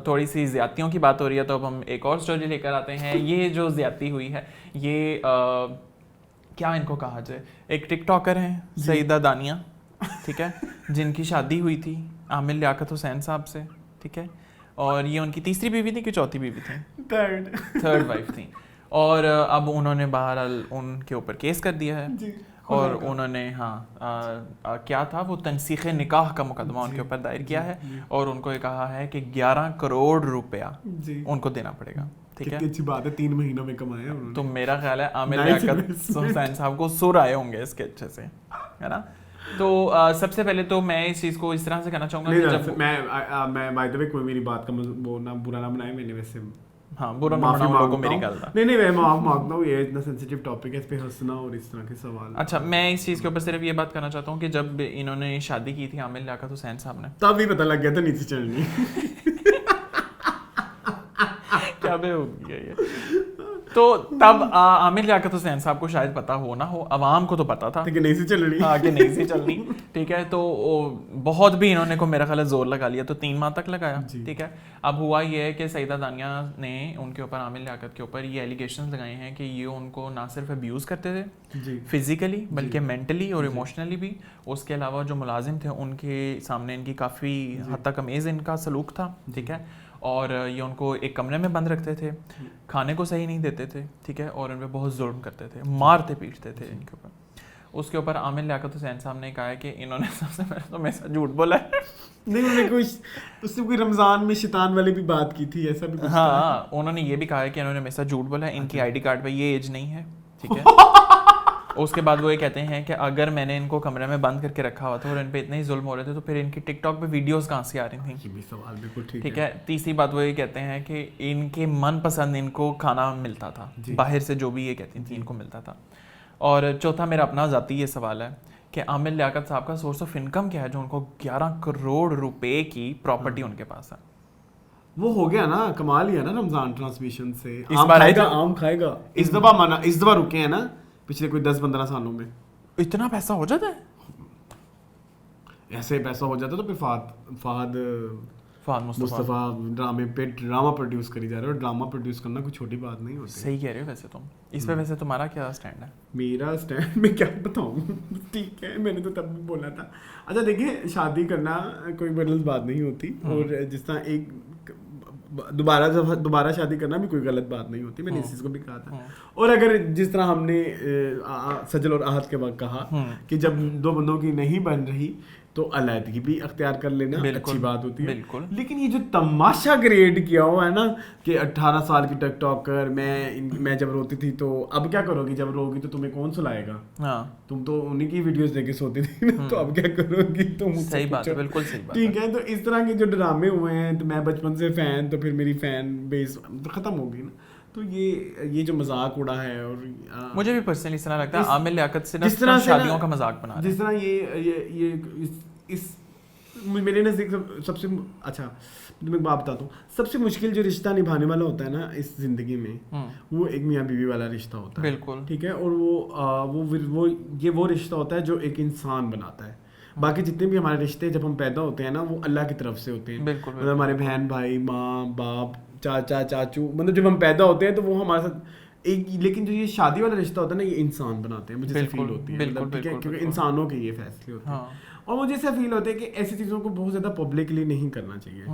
थोड़ी सी ज्यादतियों की बात हो रही है, तो अब हम एक और स्टोरी लेकर आते हैं। ये जो ज्यादती हुई है, ये क्या इनको कहा जाए, एक टिकटॉकर हैं सईदा दानिया, ठीक है, जिनकी शादी हुई थी आमिर लियाकत हुसैन साहब से, ठीक है। और ये उनकी तीसरी बीवी थी कि चौथी बीवी थी? थर्ड वाइफ थी। और अब उन्होंने बहरहाल उनके ऊपर केस कर दिया है। और उन्होंने क्या था वो तनसीख निकाह का मुकदमा उनके ऊपर दायर किया है। और उनको ये कहा है कि 11 करोड़ रुपया उनको देना पड़ेगा, ठीक है। कितनी अच्छी बात है, 3 महीनों में कमाया उन्होंने। तो मेरा ख्याल है आमिर Nice लियाकत investment. हुसैन साहब को सुर आए होंगे इसके अच्छे से, है ना। तो सबसे पहले तो मैं इस चीज़ को इस तरह से कहना चाहूँगा कि जब मैं बाय द वे कोई मेरी बात का वो ना बुरा ना बनाए, मैंने वैसे हाँ बुरा ना माफी बनाओ लोगों को मांगता मेरी हूँ। गल दा। नहीं मैं माफ मांगता हूँ, ये इतना सेंसिटिव टॉपिक है, इस पे हंसना और इस तरह के सवाल। अच्छा मैं इस चीज़ के ऊपर सिर्फ ये बात करना चाहता हूँ कि जब इन्होंने शादी की थी आमिर लियाकत हुसैन साहब ने, तब भी पता लग गया था नीचे चढ़नी। क्या बे हो गया ये। तो तब आमिर लियाकत हुसैन साहब को शायद पता हो ना हो, अवाम को तो पता था ठीक है, नहीं से चल रही। आगे नहीं सी चलनी, ठीक है। तो बहुत भी इन्होंने को मेरा ख्याल है जोर लगा लिया, तो 3 माह तक लगाया, ठीक है। अब हुआ ये है कि सईदा दानिया ने उनके ऊपर आमिर लियाकत के ऊपर ये एलिगेशंस लगाए हैं कि ये उनको ना सिर्फ अब्यूज़ करते थे फिजिकली बल्कि मेंटली और इमोशनली भी। उसके अलावा जो मुलाजिम थे उनके सामने इनकी काफ़ी हद तक अमेज़ इनका सलूक था, ठीक है। और ये उनको एक कमरे में बंद रखते थे, खाने को सही नहीं देते थे, ठीक है। और उन पर बहुत जुल्म करते थे, मारते पीटते थे इनके ऊपर। उसके ऊपर आमिर लियाकत हुसैन साहब ने कहा है कि इन्होंने सबसे पहले तो मेरे साथ झूठ बोला है। नहीं उन्होंने कोई उससे कोई रमजान में शैतान वाली भी बात की थी, ऐसा भी कुछ था? हाँ, उन्होंने ये भी कहा है कि इन्होंने मेरे साथ झूठ बोला है, इनकी आईडी कार्ड पे ये एज नहीं है, ठीक है। उसके बाद वो ये कहते हैं कि अगर मैंने इनको कमरे में बंद करके रखा हुआ था और इन पे इतने ही जुल्म हो रहे थे तो फिर इनकी टिकटॉक पे वीडियोस कहाँ से आ रही थी। ये भी सवाल बिल्कुल ठीक है। तीसरी बात वो ये कहते हैं कि इनके मनपसंद इनको खाना मिलता था बाहर से, जो भी ये कहती थी इनको मिलता था। और चौथा मेरा अपना ज़ाती ये सवाल है कि आमिर लियाकत साहब का सोर्स ऑफ इनकम क्या है जो उनको 11 करोड़ रुपए की प्रॉपर्टी उनके पास है। वो हो गया ना, कमाल ही है ना रमजान ट्रांसमिशन से। इस आम बार खाएगा, आए आम खाएगा। इस दफा रुके हैं ना पिछले कोई 10-15 सालों में। इतना पैसा हो जाता है? ऐसे पैसा हो जाता तो फिर फहद मुस्तफा ड्रामा प्रोड्यूस करी जा रहे हो। ड्रामा प्रोड्यूस करना कोई छोटी बात नहीं होती। सही कह रहे हो वैसे तुम। इस पे वैसे तुम्हारा क्या स्टैंड है? मेरा स्टैंड मैं क्या बताऊं। ठीक है, मैंने तो तब भी बोला था। अच्छा देखिए, शादी करना कोई गलत बात नहीं होती, और जिस तरह एक दोबारा शादी करना भी कोई गलत बात नहीं होती। मैंने इस चीज़ को भी कहा था। और अगर जिस तरह हमने सजल और आहत के वक्त कहा कि जब दो बंदों की नहीं बन रही तो अलहदगी भी अख्तियार कर लेना अच्छी बात होती है। लेकिन ये जो तमाशा क्रिएट किया हुआ है ना कि 18 साल की टिकटॉकर, मैं जब रोती थी तो अब क्या करोगी, जब रोगी तो तुम्हें कौन सुलाएगा? हाँ। तुम तो उन्हीं की वीडियोस देख के सोती थी ना, तो अब क्या करोगी तुम? सही बात है, बिल्कुल सही बात। ठीक है, तो इस तरह के जो ड्रामे हुए हैं, तो मैं बचपन से फैन, तो फिर मेरी फैन बेस तो खत्म हो गई ना। तो ये जो मजाक उड़ा है, और मुझे भी पर्सनली इस तरह लगता है आमिर लियाकत से ना शादियों का मजाक बना रहे हैं। जिस तरह इस मेरे नज़दीक सबसे अच्छा मैं बात बताता हूँ, सबसे मुश्किल जो रिश्ता निभाने वाला होता है ना इस जिंदगी में, वो एक मियाँ बीवी वाला रिश्ता होता है। बिल्कुल ठीक है। और वो रिश्ता होता है जो एक इंसान बनाता है। बाकी जितने भी हमारे रिश्ते जब हम पैदा होते हैं ना, वो अल्लाह की तरफ से होते हैं। मतलब हमारे बहन भाई, माँ बाप, चाचा चाचू, मतलब जब हम पैदा होते हैं तो वो हमारे साथ एक। लेकिन जो ये शादी वाला रिश्ता होता है ना, ये इंसान बनाते हैं। मुझे फील होती है, मतलब ठीक है, क्योंकि इंसानों के ये फैसले होते हैं। और मुझे ऐसा फील होता है कि ऐसी चीज़ों को बहुत ज़्यादा पब्लिकली नहीं करना चाहिए।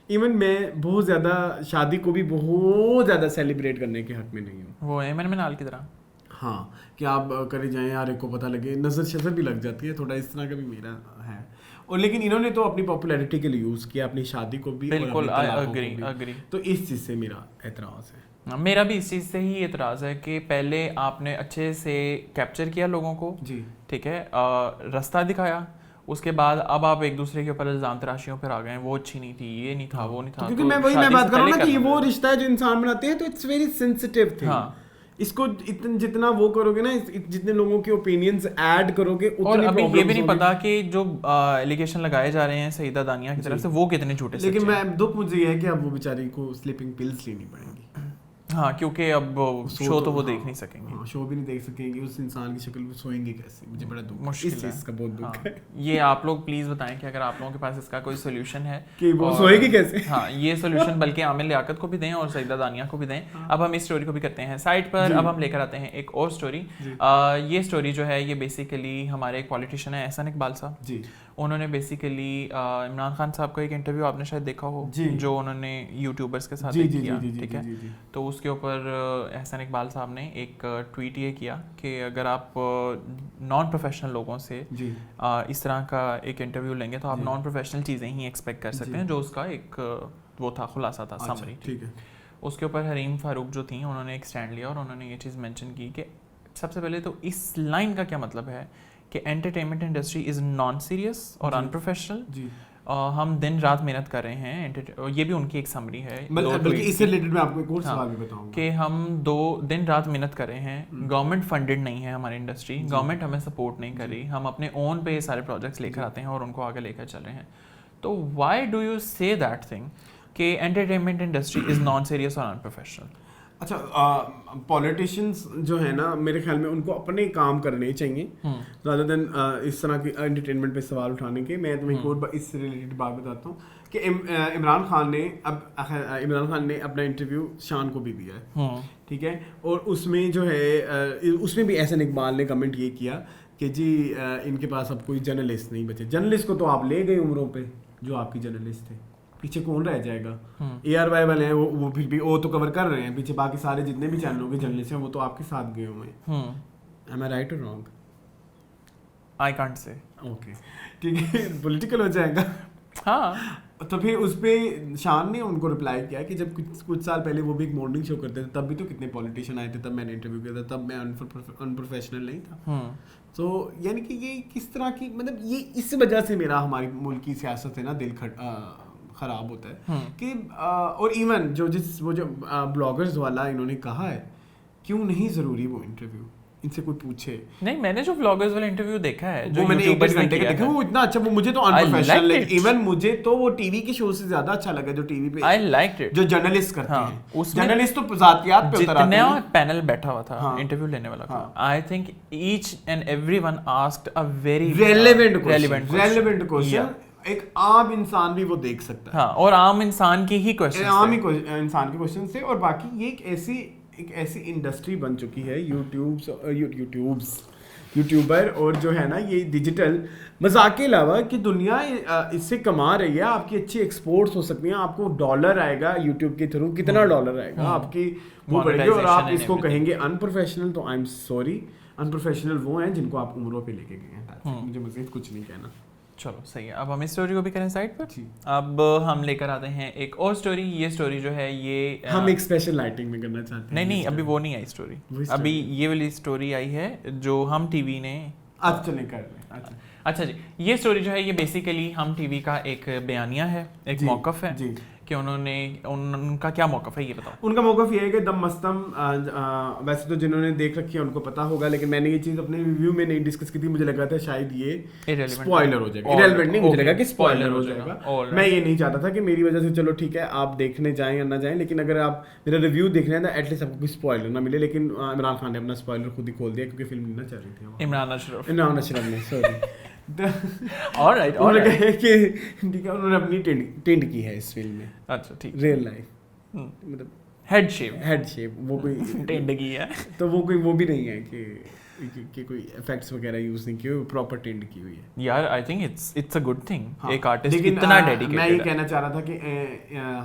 इवन मैं बहुत ज़्यादा शादी को भी बहुत ज़्यादा सेलिब्रेट करने के हक में नहीं हूँ। वो एमन मिनाल की तरह, हाँ, कि आप करे जाएं यार, एक को पता लगे, नज़र शज़र भी लग जाती है, थोड़ा इस तरह का भी मेरा है। और लेकिन इन्होंने तो अपनी पॉपुलैरिटी के लिए यूज़ किया, अपनी शादी को भी। बिल्कुल अग्री। तो इस चीज़ से मेरा एतराज़ है। मेरा भी इस चीज़ से ही एतराज़ है कि पहले आपने अच्छे से कैप्चर किया लोगों को, जी ठीक है, रास्ता दिखाया, उसके बाद अब आप एक दूसरे के ऊपर इल्जाम तराशियों पर आ गए, वो अच्छी नहीं थी, ये नहीं था, वो नहीं था। क्योंकि मैं बात कर रहा हूँ ना कि वो रिश्ता है जो इंसान बनाते हैं, तो इट्स वेरी सेंसिटिव थिंग। हाँ, इसको जितना वो करोगे ना, जितने लोगों के ओपिनियंस ऐड करोगे, और अभी ये भी नहीं पता कि जो एलिगेशन लगाए जा रहे हैं सईदा दानिया की तरफ से, वो कितने झूठे। लेकिन मैं दुख मुझे ये है कि अब वो बेचारी को स्लीपिंग पिल्स लेनी पड़ेंगी। हाँ, क्योंकि अब शो तो वो देख नहीं सकेंगे। हाँ, शो भी नहीं देख सकेंगे, उस इंसान की शक्ल में सोएंगे कैसे? मुझे बड़ा दुख, मुश्किल है, इसका बहुत दुख है। ये आप लोग प्लीज बताएं कि अगर आप लोगों के पास इसका कोई सोल्यूशन है कि वो सोएगी कैसे। हाँ, ये सोल्यूशन बल्कि आमिर लियाकत को भी दें और सईदा दानिया को भी दें। अब हम इस स्टोरी को भी करते हैं साइड पर। अब हम लेकर आते हैं एक और स्टोरी। ये स्टोरी जो है, ये बेसिकली हमारे एक पॉलिटिशियन है एहसन इकबाल साहब जी। उन्होंने बेसिकली इमरान खान साहब का एक इंटरव्यू आपने शायद देखा हो, जो उन्होंने यूट्यूबर्स के साथ किया, ठीक है। तो उसके ऊपर एहसन इकबाल साहब ने एक ट्वीट ये किया कि अगर आप नॉन प्रोफेशनल लोगों से इस तरह का एक इंटरव्यू लेंगे तो आप नॉन प्रोफेशनल चीज़ें ही एक्सपेक्ट कर सकते हैं, जो उसका एक वो था, खुलासा था, समरी, ठीक है। उसके ऊपर हरीम फारूक जो थी, उन्होंने एक स्टैंड लिया और उन्होंने ये चीज़ मेंशन की कि सबसे पहले तो इस लाइन का क्या मतलब है कि entertainment industry is non serious और अनप्रोफेशनल जी। हम दिन रात मेहनत कर रहे हैं, ये भी उनकी एक समरी है। बल्कि इससे रिलेटेड मैं आपको एक और सवाल भी बताऊंगा कि हम दिन रात मेहनत कर रहे हैं, गवर्नमेंट फंडेड नहीं है हमारी इंडस्ट्री, गवर्नमेंट हमें सपोर्ट नहीं कर रही, हम अपने ओन पे सारे प्रोजेक्ट्स लेकर आते हैं और उनको आगे लेकर चल रहे हैं। तो why do you say that thing कि entertainment industry is non serious और अनप्रोफेशनल? अच्छा, पॉलिटिशियंस जो है ना, मेरे ख्याल में उनको अपने काम करने चाहिए rather than इस तरह की एंटरटेनमेंट पे सवाल उठाने के। मैं तुम्हें एक और इससे रिलेटेड बात बताता हूँ कि इमरान खान ने अपना इंटरव्यू शान को भी दिया है, ठीक है। और उसमें जो है, उसमें भी एहसन इकबाल ने कमेंट ये किया कि जी इनके पास अब कोई जर्नलिस्ट नहीं बचे। जर्नलिस्ट को तो आप ले गए उम्रों पे, जो आपकी जर्नलिस्ट थे, पीछे कौन रह जाएगा? ARY वाले हैं, वो फिर भी वो तो कवर कर रहे हैं, पीछे बाकी सारे जितने भी चैनलों के जर्नलिस्ट हैं वो तो आपके साथ गए हुए हैं। Am I right or wrong? I can't say. Okay ठीक है, पॉलिटिकल हो जाएगा। हाँ तो फिर उस पे शान ने उनको रिप्लाई किया कि जब कुछ साल पहले वो भी एक मॉर्निंग शो करते थे, तब भी तो कितने पॉलिटिशियन आए थे, तब मैंने इंटरव्यू किया था, तब मैं अनप्रोफेशनल नहीं था। तो यानी कि ये किस तरह की, मतलब ये इस वजह से मेरा हमारी मुल्क की सियासत है ना दिल खराब होता है कि और इवन जो ब्लॉगर्स वाला इन्होंने कहा है, क्यों नहीं ज़रूरी वो इंटरव्यू, इनसे कोई पूछे। नहीं, मैंने जो व्लॉगर्स वाला इंटरव्यू देखा है, जो वो मैंने एक यूट्यूबर्स ने घंटे का किया देखा, है, वो इतना अच्छा, वो मुझे तो अनप्रोफेशनल liked लगे। it. इवन मुझे तो वो टीवी के शो से ज्यादा अच्छा लगा जो टीवी पे आई लाइक्ड इट। जो जर्नलिस्ट करते हाँ, हैं, उसमें जर्नलिस्ट तो जातियात पे उतर आते जितना हैं। पैनल बैठा हुआ था हाँ। इंटरव्यू लेने वाला था, हाँ। I think each and everyone asked a very relevant relevant question, एक आम इंसान भी वो देख सकता है। हाँ, और आम इंसान की ही क्वेश्चन, आम ही इंसान के क्वेश्चन से। और बाकी ये एक ऐसी इंडस्ट्री बन चुकी है यूट्यूबर और जो है ना ये डिजिटल, मजाक के अलावा कि दुनिया इससे कमा रही है, आपकी अच्छी एक्सपोर्ट्स हो सकती हैं, आपको डॉलर आएगा यूट्यूब के थ्रू, कितना डॉलर आएगा आपकी वो बढ़ेगी। और आप Monetization इसको and कहेंगे अनप्रोफेशनल, तो आई एम सॉरी, अनप्रोफेशनल वो हैं जिनको आप उम्रों पे लेके गए हैं। मुझे मजीद कुछ नहीं कहना। चलो सही है, अब हम इस स्टोरी को भी करें साइड पर। जी। अब हम लेकर आते हैं एक और स्टोरी। ये स्टोरी जो है ये हम एक स्पेशल लाइटिंग में करना चाहते हैं। नहीं, अभी वो नहीं आई स्टोरी, वही story अभी ये वाली स्टोरी आई है जो हम टीवी ने। आज चलें कर लें। अच्छा जी, ये स्टोरी जो है ये बेसिकली हम टीवी का एक बयानिया है, एक जी, मौक़िफ़ है जी। कि उनका क्या मौक़िफ़ है ये बताओ। उनका मौक़िफ़ ये है कि दम मस्तम, वैसे तो जिन्होंने देख रखी है उनको पता होगा, लेकिन मैंने ये चीज़ अपने रिव्यू में नहीं डिस्कस की थी, मुझे लगा था शायद ये स्पॉइलर हो जाएगा। इररिलेवेंट नहीं, मुझे लगा कि स्पॉइलर हो जाएगा। मैं ये नहीं चाहता था कि मेरी वजह से, चलो ठीक है आप देखने जाएं या ना जाएं, लेकिन अगर आप मेरा रिव्यू देख रहे हैं तो एटलीस्ट आपको कोई स्पॉइलर ना मिले। लेकिन इमरान खान ने अपना स्पॉइलर खुद ही खोल दिया क्योंकि फिल्म नहीं ना चल रही थी। इमरान अशरफ ने सॉरी ऑलराइट ठीक है, उन्होंने अपनी टेंट की है इस फिल्म में। अच्छा ठीक, रियल लाइफ मतलब हेड शेप वो कोई टेंड की है, तो वो कोई वो भी नहीं है कि कोई इफेक्ट्स वगैरह यूज नहीं किए, प्रॉपर टेंड की हुई है यार। I think it's a good thing, हाँ, एक आर्टिस्ट लेकिन इतना डेडिकेटेड मैं ये है। कहना चाह रहा था कि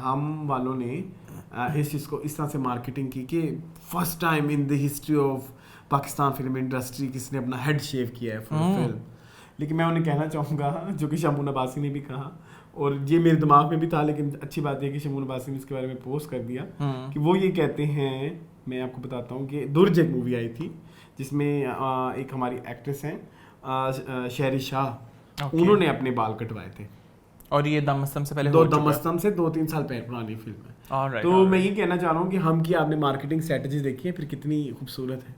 हम वालों ने इस चीज़ को इस तरह से मार्केटिंग की कि first time in the history of Pakistan film industry किसने अपना हेड शेव किया है फॉर फिल्म। लेकिन मैं उन्हें कहना चाहूँगा, जो कि शमून अब्बासी ने भी कहा और ये मेरे दिमाग में भी था, लेकिन अच्छी बात है कि शमून अब्बासी ने इसके बारे में पोस्ट कर दिया कि वो ये कहते हैं, मैं आपको बताता हूँ कि दुर्ज एक मूवी आई थी जिसमें एक हमारी एक्ट्रेस हैं शहरी शाह, उन्होंने अपने बाल कटवाए थे। और ये दमस्तम से पहले दमस्तम से 2-3 साल पहले पुरानी फिल्म है। तो मैं ये कहना चाह रहा हूँ कि हम की आपने मार्केटिंग स्ट्रेटजी देखी है, फिर कितनी खूबसूरत है,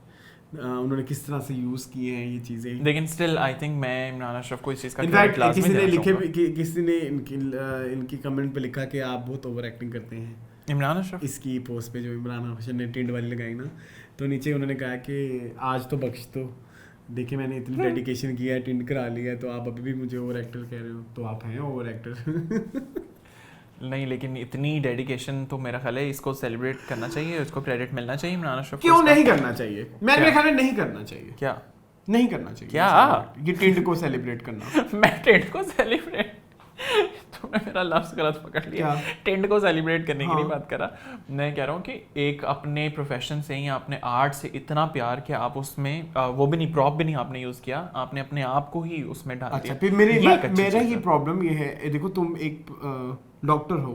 उन्होंने किस तरह से यूज किए हैं ये चीजें। लेकिन स्टिल आई थिंक मैं इमरान अशरफ को इस चीज का इनफैक्ट किसी ने इनकी कमेंट पे लिखा कि आप बहुत ओवर एक्टिंग करते हैं। इमरान अशरफ इसकी पोस्ट पे जो इमरान हाशमी ने टिंड वाली लगाई ना, तो नीचे उन्होंने कहा कि आज तो बख्श दो, देखिए मैंने इतनी डेडिकेशन किया है, टिंड करा लिया है, तो आप अभी भी मुझे ओवर एक्टर कह रहे हो, तो आप हैं ओवर एक्टर। नहीं, लेकिन इतनी डेडिकेशन तो मेरा ख्याल है इसको सेलिब्रेट करना चाहिए, इसको क्रेडिट मिलना चाहिए इमरान अशरफ को। क्यों नहीं करना चाहिए? मेरे ख्याल में नहीं करना चाहिए। क्या नहीं करना चाहिए? क्या ये टिंड को सेलिब्रेट करना। मैं टेंट को सेलिब्रेट, तुमने मेरा लफ्ज़ गलत पकड़ लिया। टेंट को सेलिब्रेट करने की नहीं बात करा, मैं कह रहा हूँ कि एक अपने प्रोफेशन से या अपने आर्ट से इतना प्यार कि आप उसमें वो भी नहीं, प्रॉप भी नहीं आपने यूज़ किया, आपने अपने आप को ही उसमें डाल दिया। अच्छा, फिर मेरा ये प्रॉब्लम ये है, देखो तुम एक डॉक्टर हो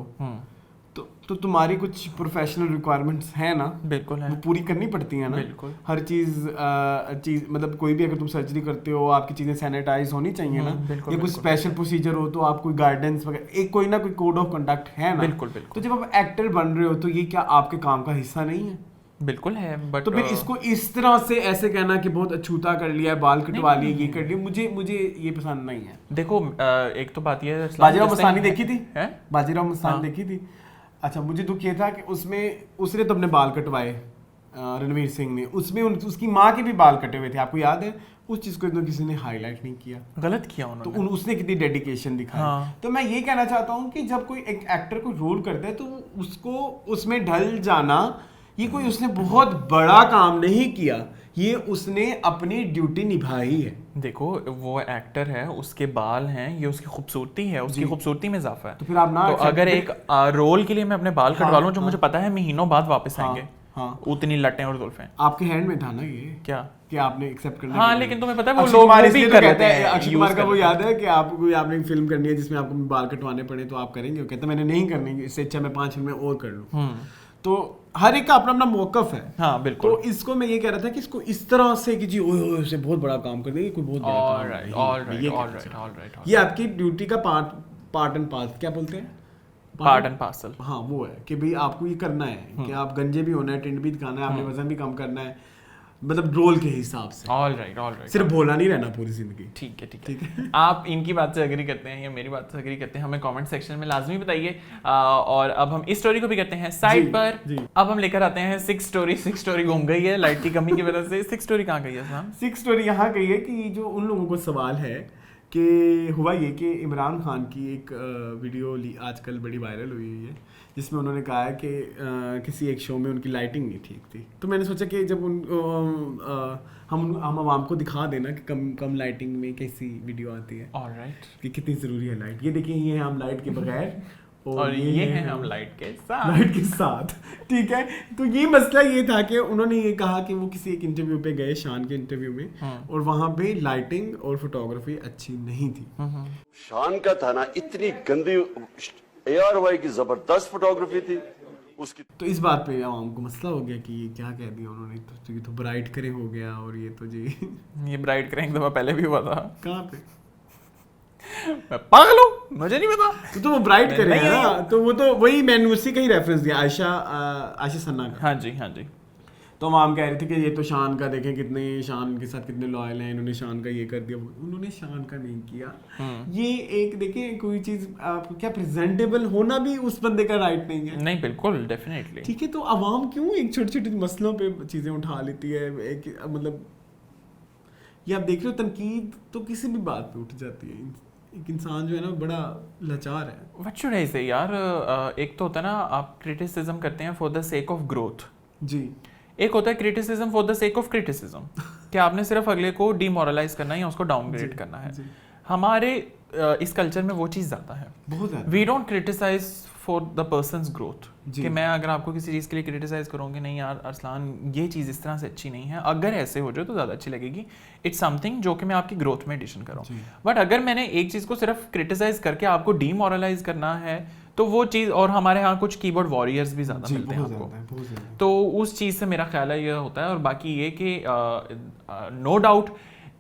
तो तुम्हारी कुछ प्रोफेशनल रिक्वायरमेंट्स हैं ना, बिल्कुल है, वो पूरी करनी पड़ती है ना। बिल्कुल, हर चीज़ मतलब कोई भी अगर तुम सर्जरी करते हो आपकी चीज़ें सैनिटाइज होनी चाहिए ना, या कुछ स्पेशल प्रोसीजर हो तो आप कोई गाइडेंस वगैरह, एक कोई ना कोई कोड ऑफ कंडक्ट है ना। बिल्कुल। तो जब आप एक्टर बन रहे हो तो ये क्या आपके काम का हिस्सा नहीं है? बिल्कुल है, बट तो फिर इसको इस तरह से ऐसे कहना कि बहुत अछूता कर लिया, बाल कटवा लिए, ये कर लिया, मुझे ये पसंद नहीं है। देखो एक तो बात ये है, बाजीराव मस्तानी देखी थी? बाजीराव मस्तानी हाँ। देखी थी? अच्छा, मुझे दुख ये था कि उसने तो अपने बाल कटवाए, रणवीर सिंह ने, उसमें उसकी माँ के भी बाल कटे हुए थे, आपको याद है? उस चीज़ को तो किसी ने हाईलाइट नहीं किया, गलत किया उन्होंने। तो उसने कितनी डेडिकेशन दिखाई। हाँ। तो मैं ये कहना चाहता हूँ कि जब कोई एक एक्टर को रोल करता है तो उसको उसमें ढल जाना, ये कोई उसने बहुत बड़ा काम नहीं किया, ये उसने अपनी ड्यूटी निभाई है। देखो वो एक्टर है, उसके बाल हैं, ये उसकी खूबसूरती है, उसकी खूबसूरती में इजाफा है। तो फिर आप ना तो अगर एक रोल के लिए मैं अपने बाल कटवा लूं जो मुझे पता है महीनों बाद वापस आएंगे, हाँ। उतनी लटें और जुल्फें। आपके हैंड में था ना ये क्या कि आपने एक्सेप्ट करना हाँ, है। लेकिन तुम्हें पता है वो अक्षय लोग कुमार वो इसलिए भी तो कर कहते लेते हैं, हैं, अक्षय use कुमार का कर वो लेते याद है कि आपको आपने एक फिल्म करनी है जिसमें आपको बाल कटवाने पड़े तो आप करेंगे, वो कहते मैंने नहीं करनी, इससे अच्छा मैं 5 फिल्में और कर लूँ। तो हर एक का अपना अपना मौकफ है। हाँ, बिल्कुल। तो इसको मैं ये कह रहा था कि इसको इस तरह से कि जी ओए ओए उसे बहुत बड़ा काम कर देंगे, कोई बहुत बड़ा काम नहीं, मैं ये कहना चाहता हूँ। ये आपकी ड्यूटी का पार्ट एंड पार्सल, क्या बोलते हैं, पार्ट एंड पार्सल। हाँ वो है कि भाई आपको ये करना है कि आप गंजे भी होना है, टिंड भी दिखाना है, आपने वजन भी कम करना है, मतलब रोल के हिसाब से। All right. सिर्फ बोला नहीं रहना पूरी जिंदगी। ठीक है। आप इनकी बात से एग्री करते हैं या मेरी बात से एग्री करते हैं, हमें कमेंट सेक्शन में लाजमी बताइए। और अब हम इस स्टोरी को भी करते हैं साइड पर। जी। अब हम लेकर आते हैं 6 स्टोरी घूम गई है लाइट की कमी की वजह से। 6 स्टोरी कहाँ गई है साहब? 6 स्टोरी यहाँ गई है कि जो उन लोगों को सवाल है कि हुआ ये कि इमरान खान की एक वीडियो आजकल बड़ी वायरल हुई है जिसमें उन्होंने कहा है कि किसी एक शो में उनकी लाइटिंग नहीं ठीक थी। तो मैंने सोचा कि जब हम आवाम को दिखा देना कि कम लाइटिंग में कैसी वीडियो आती है, ऑलराइट, कि कितनी ज़रूरी है लाइट। ये देखिए, ये हम लाइट के बगैर और ये है हम लाइट के साथ। ठीक है। तो ये मसला ये था कि उन्होंने ये कहा कि वो किसी एक इंटरव्यू पे गए, शान के इंटरव्यू में, और वहाँ पे लाइटिंग और फोटोग्राफी अच्छी नहीं थी। शान का था ना, इतनी गंदी ARY की जबरदस्त फोटोग्राफी थी उसकी। तो इस बात पे आवाम को मसला हो गया कि ये क्या कह दिया उन्होंने, तो ये तो ब्राइट करे हो गया, और ये तो जी ये ब्राइट करें एक दफा पहले भी हुआ था। कहाँ पे मैं पागल हूँ, मुझे नहीं पता। तो वो ब्राइट करे है ना, तो वो तो वही मैंने उसी का ही रेफरेंस दिया, आयशा सन्ना का। हाँ जी। तो आवाम कह रही थी कि ये तो शान का, देखें कितने शान के साथ कितने लॉयल हैं, इन्होंने शान का ये कर दिया। उन्होंने शान का नहीं किया। ये एक देखें, कोई चीज क्या प्रेजेंटेबल होना भी उस बंदे का राइट नहीं है। नहीं, बिल्कुल, डेफिनेटली। ठीक है। तो आवाम क्यों एक छोटे छोटे मसलों पे चीजें उठा लेती है, एक मतलब ये आप देख रहे हो, तनकीद तो किसी भी बात पे उठ जाती है। एक इंसान जो है ना बड़ा लाचार है। व्हाट शुड आई से यार, एक तो होता है ना आप क्रिटिसिज्म करते हैं for the sake of growth जी, एक होता है criticism for the sake of criticism कि आपने सिर्फ अगले को डीमोरलाइज करना है या उसको डाउनग्रेड करना है। हमारे इस कल्चर में वो चीज़ ज़्यादा है, बहुत ज़्यादा। We don't criticize for the person's growth जी। कि मैं अगर आपको किसी चीज़ के लिए क्रिटिसाइज करूँगी, नहीं यार अरसलान ये चीज़ इस तरह से अच्छी नहीं है, अगर ऐसे हो जाए तो ज़्यादा अच्छी लगेगी, इट्स समथिंग जो कि मैं आपकी ग्रोथ में एडिशन करूँ। बट अगर मैंने एक चीज़ को सिर्फ क्रिटिसाइज करके आपको डीमोरलाइज करना है तो वो चीज़, और हमारे यहाँ कुछ कीबोर्ड वॉरियर्स भी ज़्यादा मिलते हैं आपको, तो उस चीज़ से मेरा ख्याल है ये होता है। और बाकी ये कि नो डाउट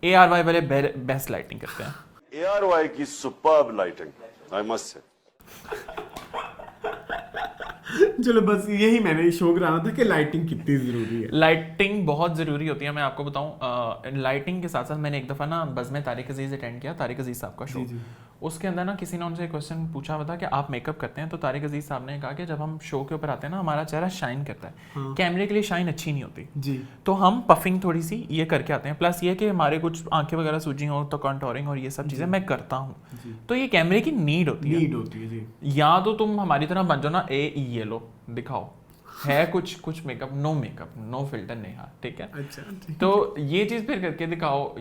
ARY वाले बेस्ट लाइटिंग करते हैं। ARY की superb lighting, I must say. चलो बस यही मैंने शो कराना था कि लाइटिंग कितनी जरूरी है। लाइटिंग बहुत ज़रूरी होती है। मैं आपको बताऊं, लाइटिंग के साथ साथ मैंने एक दफ़ा ना बज़ में तारिक अजीज़ अटेंड किया, तारिक अजीज़ साहब का शो। उसके अंदर ना किसी ने उनसे क्वेश्चन पूछा हुआ था कि आप मेकअप करते हैं, तो तारिक अजीज़ साहब ने कहा कि जब हम शो के ऊपर आते हैं ना हमारा चेहरा शाइन करता है, कैमरे के लिए शाइन अच्छी नहीं होती जी, तो हम पफिंग थोड़ी सी ये करके आते हैं, प्लस ये कि हमारे कुछ आंखें वगैरह सूजी हो तो कंटोरिंग और ये सब चीज़ें मैं करता हूँ, तो ये कैमरे की नीड होती है जी। या तो तुम हमारी तरह बन जाओ ना, ये लो दिखाओ है कुछ मेकअप, नो फिल्टर नहीं, हाँ ठीक है। अच्छा, तो ये चीज़ फिर करके दिखाओ,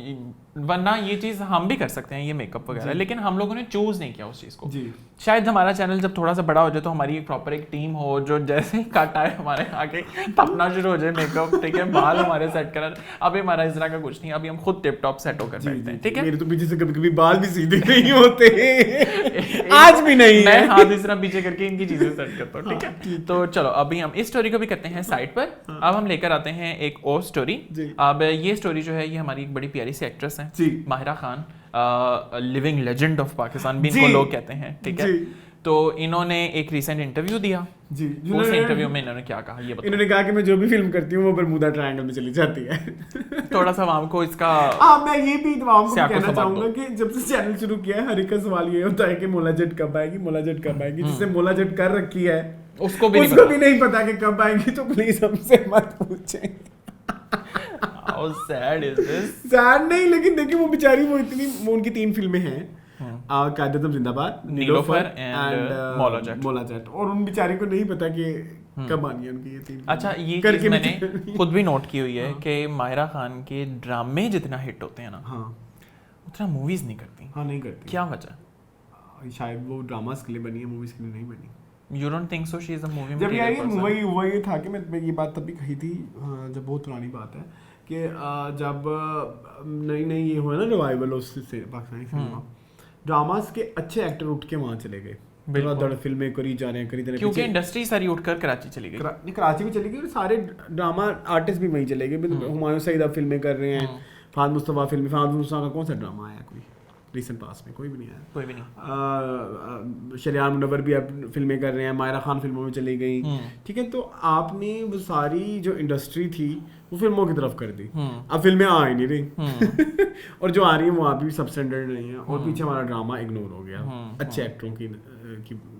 वरना ये चीज़ हम भी कर सकते हैं ये मेकअप वगैरह, लेकिन हम लोगों ने चूज नहीं किया उस चीज़ को। शायद हमारा चैनल जब थोड़ा सा बड़ा हो जाए तो हमारी एक प्रॉपर एक टीम हो जो जैसे ही कट आए हमारे आगे अपना शुरू हो जाए मेकअप, ठीक है, बाल हमारे सेट कर। अभी हमारा इस तरह का कुछ नहीं, अभी हम खुद टिप टॉप सेट होकर बैठते हैं, ठीक है। मेरे तो पीछे से कभी कभी बाल भी सीधे नहीं होते आज भी नहीं, मैं हाथ इस तरह पीछे करके इनकी चीजें सेट करता हूँ, ठीक है। तो चलो अभी हम इस स्टोरी को भी करते हैं साइड पर। अब हम लेकर आते हैं एक और स्टोरी। अब ये स्टोरी जो है ये हमारी एक बड़ी प्यारी सी एक्ट्रेस है Mahira Khan, living legend of Pakistan भी इनको लोग कहते हैं, ठीक है। तो इन्होंने एक रिसेंट इंटरव्यू दिया जी, उस इंटरव्यू में इन्होंने क्या कहा ये बताओ। इन्होंने कहा कि मैं जो भी फिल्म करती हूँ वो बरमूदा ट्रायंगल में चली जाती है। थोड़ा सा आवाम को इसका मैं ये भी आवाम को कहना चाहूंगा कि जब से चैनल शुरू किया है हर एक का सवाल ये होता है कि मोला जट कब आएगी, जिससे मोला जट कर रखी है उसको भी नहीं पता कि कब आएगी, तो प्लीज हमसे मत पूछें। How sad is this? Sad नहीं, लेकिन देखिए वो बेचारी वो उनकी 3 फिल्में हैं, कायदतम जिंदाबाद, नीलोफर एंड मौला जट, और उन बेचारी को नहीं पता कि कब आनी है उनकी ये 3। अच्छा, ये चीज मैंने खुद भी नोट की हुई है कि माहिरा खान के ड्रामे जितना हिट होते हैं ना उतना मूवीज नहीं करती। नहीं करती। क्या वजह? शायद वो ड्रामास के लिए बनी है, मूवीज के लिए नहीं बनी। You don't think so? She is a movie जब ये material आई person. वही था कि मैं ये बात तभी कही थी, जब बहुत पुरानी बात है कि जब नई ये हुआ ना रिवाइवल उससे पाकिस्तानी सिनेमा, ड्रामास के अच्छे एक्टर उठ के वहाँ चले गए, धड़ फिल्में करी जा रहे हैं, करी जा रहे हैं, क्योंकि पीछे- इंडस्ट्री सारी उठकर कराची चली गई. कराची में चली गई और सारे ड्रामा आर्टिस्ट भी वहीं चले गए. हुमायूं सईद अब फिल्में कर रहे हैं, फहद मुस्तफ़ा फिल्में, फहद मुस्तफ़ा का कौन सा ड्रामा आया कोई रिसेंट पास में? कोई भी नहीं आया. कोई भी नहीं. शरियार मुनव्वर भी अब फिल्में कर रहे हैं, मायरा खान फिल्मों में चली गई. ठीक है, तो आपने वो सारी जो इंडस्ट्री थी वो फिल्मों की तरफ कर दी. अब फिल्में आ ही नहीं रही और जो आ रही हैं वो अभी भी सब स्टैंडर्ड नहीं है और पीछे हमारा ड्रामा इग्नोर हो गया अच्छे एक्टरों की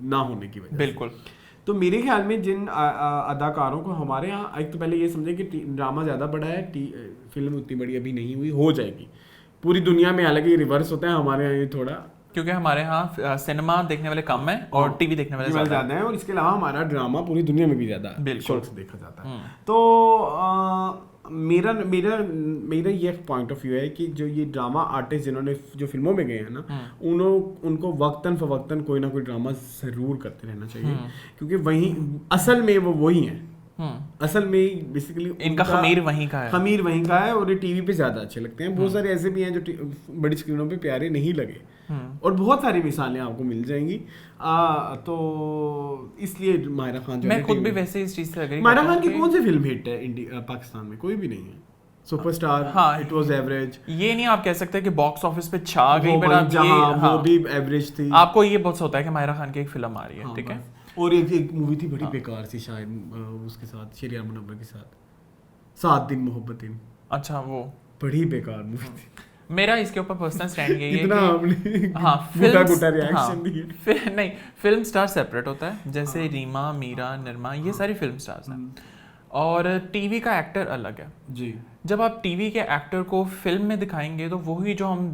ना होने की वजह से. बिल्कुल. तो मेरे ख्याल में जिन अदाकारों को हमारे यहाँ एक तो पहले ये समझे कि ड्रामा ज़्यादा बड़ा है, फिल्म उतनी बड़ी अभी नहीं हुई, हो जाएगी. पूरी दुनिया में हालांकि रिवर्स होता है, हमारे यहाँ ये थोड़ा क्योंकि हमारे यहाँ सिनेमा देखने वाले कम है और टीवी देखने वाले ज़्यादा ज़्यादा है और इसके अलावा हमारा ड्रामा पूरी दुनिया में भी ज़्यादा बिल्कुल शौक से देखा जाता है. तो मेरा ये पॉइंट ऑफ व्यू है कि जो ये ड्रामा आर्टिस्ट जिन्होंने जो फिल्मों में गए हैं ना, उनको वक्तन फवक्तन कोई ना कोई ड्रामा ज़रूर करते रहना चाहिए, क्योंकि वही असल में वो वही है. असल में बेसिकली इनका खमीर वहीं का है और ये टीवी पे ज्यादा अच्छे लगते हैं. बहुत सारे ऐसे भी हैं जो बड़ी स्क्रीनों पे प्यारे नहीं लगे और बहुत सारी मिसालें आपको मिल जाएंगी. तो इसलिए मायरा खान जो मैं खुद भी वैसे इस चीज से एग्री मायरा खान की कौन सी फिल्म हिट है इंडिया पाकिस्तान में? कोई भी नहीं है. सुपरस्टार, हाँ, इट वाज एवरेज. ये नहीं आप कह सकते कि बॉक्स ऑफिस पे छा गई, बट आप ये वो भी एवरेज थी. आपको ये बहुत होता है कि मायरा खान की एक फिल्म आ रही है, ठीक है, और एक मूवी थी बड़ी बेकार सी शायद उसके साथ, शरियार मुनव्वर के साथ, 7 दिन मोहब्बतें. अच्छा, वो बड़ी बेकार मूवी थी. मेरा इसके ऊपर पर्सनल स्टैंड यही है इतना कि हमने हाँ गुटा रिएक्शन दिए. नहीं, फिल्म स्टार सेपरेट होता है, जैसे रीमा, मीरा, निर्मा, ये सारी फिल्म स्टार्स हैं और टीवी का एक्टर अलग है जी. जब आप टीवी के एक्टर को फिल्म में दिखाएंगे तो वही जो हम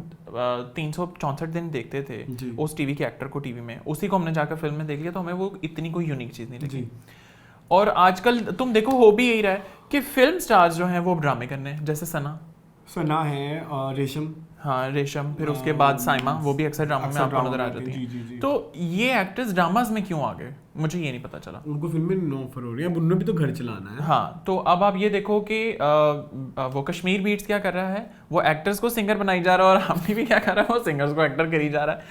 364 दिन देखते थे उस टीवी के एक्टर को टीवी में, उसी को हमने जाकर फिल्म में देख लिया तो हमें वो इतनी कोई यूनिक चीज़ नहीं लगी. और आजकल तुम देखो हो भी यही रहा है कि फिल्म स्टार्स जो हैं वो ड्रामे करने, जैसे सना है और रेशम, हाँ रेशम, फिर उसके बाद साइमा, वो भी अक्सर ड्रामा में आपको नजर आ जाती है. तो ये एक्टर्स ड्रामास में क्यों आ गए मुझे ये नहीं पता चला. उनको फिल्में नो ऑफर हो रही है, अब उन्होंने भी तो घर चलाना है. हाँ, तो अब आप ये देखो कि वो कश्मीर बीट्स क्या कर रहा है, वो एक्टर्स को सिंगर बनाई जा रहा है और हमने भी क्या कर रहा है, वो सिंगर्स को एक्टर करी जा रहा है.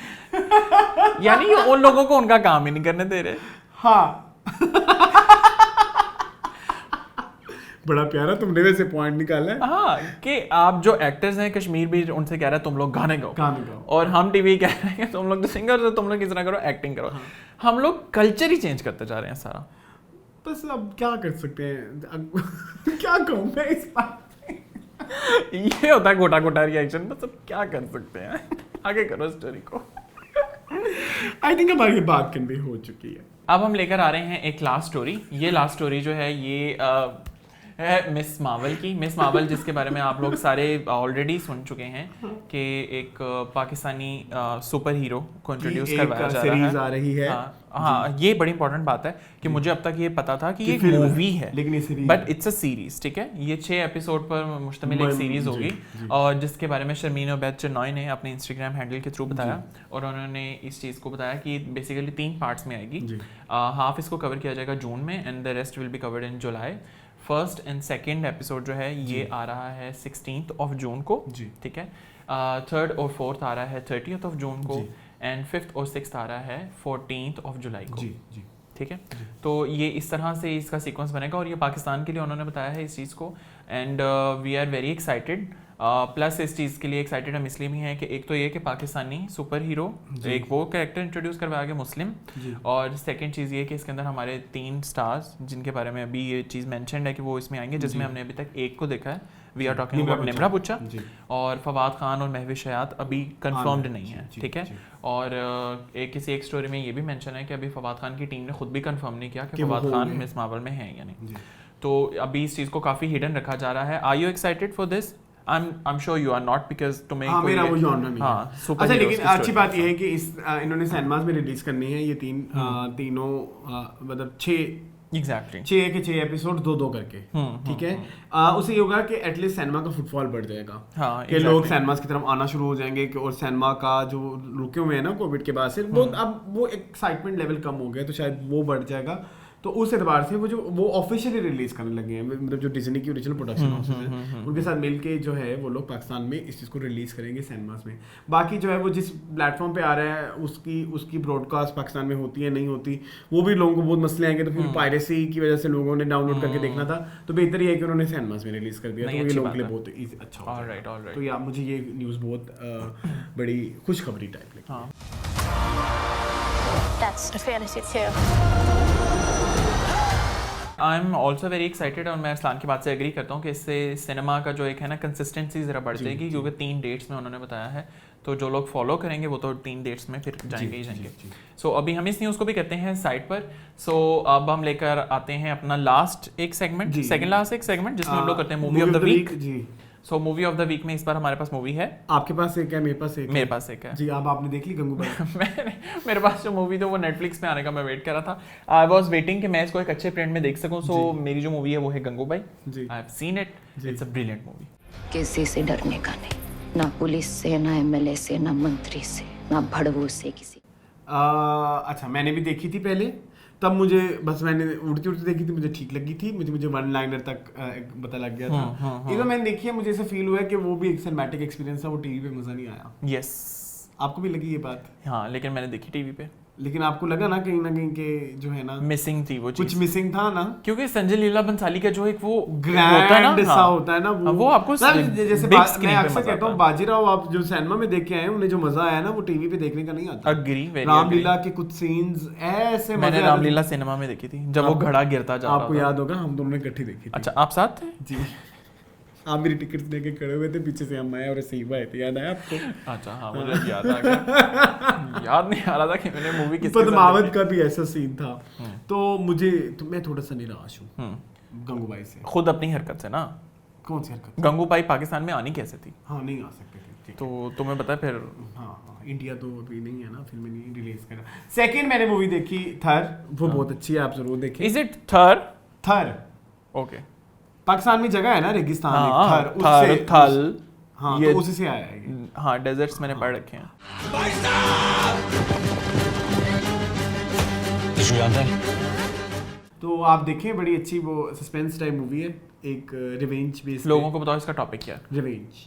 यानी ये उन लोगों को उनका काम ही नहीं करने दे रहे. हाँ बड़ा प्यारा तुमने वैसे पॉइंट निकाला है. हाँ, कि आप जो एक्टर्स हैं कश्मीर भी उनसे कह रहा है तुम लोग गाने गाओ, और हम टीवी कह रहे हैं तुम लोग जो सिंगर्स हो तुम लोग किस तरह करो, एक्टिंग करो. हम लोग कल्चर ही चेंज करते जा रहे हैं सारा. बस अब क्या कर सकते हैं क्या कहूँ मैं इस बात ये होता है गोटा गोटा रिएक्शन. बस अब क्या कर सकते हैं, आगे करो स्टोरी को. आई थिंक हमारी बात कन्वे हो चुकी है. अब हम लेकर आ रहे हैं एक लास्ट स्टोरी. ये लास्ट स्टोरी जो है ये है मिस मार्वल की. मिस मार्वल जिसके बारे में आप लोग सारे ऑलरेडी सुन चुके हैं कि एक पाकिस्तानी सुपर हीरो को इंट्रोड्यूस करवाया जा रहा है. आ रही है. हाँ, ये बड़ी इंपॉर्टेंट बात है कि मुझे अब तक ये पता था कि ये एक मूवी है, लेकिन ये series, but it's a series. ठीक है, ये 6 एपिसोड पर मुश्तमिल एक सीरीज होगी और जिसके बारे में शर्मीन उबैद चिन्नॉय ने अपने इंस्टाग्राम हैंडल के थ्रू बताया और उन्होंने इस चीज़ को बताया कि बेसिकली 3 पार्ट्स में आएगी. हाफ इसको कवर किया जाएगा जून में and the rest will be covered in July. First and second episode जो है ये आ रहा है 16th ऑफ जून को. ठीक है, थर्ड और फोर्थ आ रहा है 30th ऑफ जून को एंड 5th और 6th आ रहा है 14th ऑफ जुलाई को. ठीक है, तो ये इस तरह से इसका सीक्वेंस बनेगा और ये पाकिस्तान के लिए उन्होंने बताया है इस चीज़ को and we are very excited. Plus इस चीज़ के लिए एक्साइटेड हम इसलिए भी हैं कि एक तो ये कि पाकिस्तानी सुपर हीरो एक वो कैरेक्टर इंट्रोड्यूस करवाया गया मुस्लिम, और सेकंड चीज़ ये कि इसके अंदर हमारे 3 स्टार्स जिनके बारे में अभी ये चीज़ मेंशन्ड है कि वो इसमें आएंगे, जिसमें हमने अभी तक एक को देखा है. We are talking about Nimra Bucha, और फवाद खान और महविश हयात अभी कंफर्म्ड नहीं है. ठीक है, और किसी एक स्टोरी में ये भी मेंशन है कि अभी फवाद खान की टीम ने खुद भी कंफर्म नहीं किया कि फवाद खान मिस मार्वल में है या नहीं. तो अभी इस चीज़ को काफ़ी हिडन रखा जा रहा है. Are you excited for this? I'm sure you are not because तुम्हें हाँ, मेरा वो जॉनर नहीं हाँ, है. अच्छा, लेकिन अच्छी बात ये है कि इस इन्होंने सिनेमास में रिलीज करनी है ये तीनों मतलब 6 एग्जैक्टली 6 के 6 एपिसोड 2-2 करके, ठीक है। उससे ये होगा कि एटलीस्ट सिनेमा का फुटफॉल बढ़ जाएगा, हाँ, कि लोग सिनेमास की तरफ आना शुरू हो जाएंगे और सिनेमा का जो रुके हुए हैं ना कोविड के बाद से वो अब वो एक्साइटमेंट लेवल कम हो गया, तो शायद वो बढ़ जाएगा। तो उस एतबार से वो ऑफिशियली रिलीज करने लगे हैं, मतलब जो डिज्नी की ओरिजिनल प्रोडक्शन हाउसेस हैं उनके साथ मिलके जो है वो लोग पाकिस्तान में इस चीज़ को रिलीज करेंगे सिनेमास में। बाकी जो है वो जिस प्लेटफॉर्म पे आ रहा है उसकी ब्रॉडकास्ट पाकिस्तान में होती है नहीं होती, वो भी लोगों को बहुत मसले आएंगे, तो फिर पायरेसी की वजह से लोगों ने डाउनलोड करके देखना था, तो बेहतर ये है कि उन्होंने सिनेमास में रिलीज कर दिया, तो ये लोगों के लिए बहुत अच्छा हो जाएगा। तो यार मुझे ये न्यूज़ बहुत बड़ी खुशखबरी टाइप लगी। That's a fantasy too. I am also very excited, और मैं अरसलान की बात से एग्री करता हूँ कि इससे सिनेमा का जो एक है ना कंसिस्टेंसी ज़रा बढ़ जाएगी, क्योंकि 3 डेट्स में उन्होंने बताया है, तो जो लोग फॉलो करेंगे वो तो 3 डेट्स में फिर जाएंगे ही जाएंगे। सो अभी हम इस न्यूज़ को भी करते हैं साइड पर। सो अब हम लेकर आते हैं अपना लास्ट एक सेगमेंट, सेकंड लास्ट एक सेगमेंट जिसमें हम लोग करते हैं मूवी ऑफ द वीक जी। So movie of the week में इस बार हमारे पास मूवी है, आपके पास एक है, मेरे पास एक है जी। आप आपने देख ली गंगूबाई? मेरे पास जो मूवी थी वो नेटफ्लिक्स पे आने का मैं वेट कर रहा था। आई वाज वेटिंग कि मैं इसको एक अच्छे प्रिंट में देख सकूं। सो मेरी जो मूवी है वो है Gangubai. I have seen it, it's a brilliant movie. किसी से डरने का नहीं, ना पुलिस से, ना एमएलए से, ना मंत्री से, ना भड़वों से किसी। अच्छा, मैंने भी देखी थी पहले, तब मुझे बस मैंने उड़ती देखी थी, मुझे ठीक लगी थी, मुझे 1 लाइनर तक पता लग गया था। इधर मैंने देखी है, मुझे ऐसा फील हुआ है कि वो भी एक सिनेमैटिक एक्सपीरियंस था, वो टीवी पे मजा नहीं आया। यस, आपको भी लगी ये बात? हाँ, लेकिन मैंने देखी टीवी पे। लेकिन आपको लगा ना कहीं के जो है ना मिसिंग थी वो चीज, कुछ मिसिंग था ना, क्योंकि संजय लीला बंसाली का जो एक वो ग्रैंड सा होता है ना, वो आपको जैसे मैं अक्सर कहता हूँ बाजीराव आप जो सिनेमा में देख के आए उन्हें जो मजा आया ना वो टीवी पे देखने का नहीं आता। अग्री, रामलीला के कुछ सीन्स ऐसे मैंने रामलीला सिनेमा में देखी थी, जब वो घड़ा गिरता जा रहा था। आपको याद होगा, हम दोनों ने इकट्ठी देखी थी। अच्छा, आप साथ थे? जी, आप मेरी टिकट लेके खड़े हुए थे, पीछे से हम आए और सही आए थे, याद आया आपको? अच्छा, हाँ, मुझे याद आ गया। याद नहीं आ रहा था कि मैंने मूवी किसके साथ पद्मावत का भी ऐसा सीन था। तो मैं थोड़ा सा निराश हूँ गंगूबाई से, खुद अपनी हरकत से ना। कौन सी हरकत? गंगूबाई पाकिस्तान में आनी कैसे थी? हाँ, नहीं आ सकते थे, तो तुम्हें पता है फिर। हाँ, इंडिया तो अभी नहीं है ना, फिल्म नहीं रिलीज करा। सेकंड मैंने मूवी देखी थर, वो बहुत अच्छी है, आप जरूर देखें। इज इट थर? ओके, पाकिस्तान में जगह है ना रेगिस्तान, हाँ, थर थल, हाँ, तो उसी से आया है ये। हाँ, डेजर्ट्स मैंने पढ़ रखे हैं। तो आप देखें, बड़ी अच्छी वो सस्पेंस टाइप मूवी है, एक रिवेंज बेस्ड। लोगों को बताओ इसका टॉपिक क्या है? रिवेंज,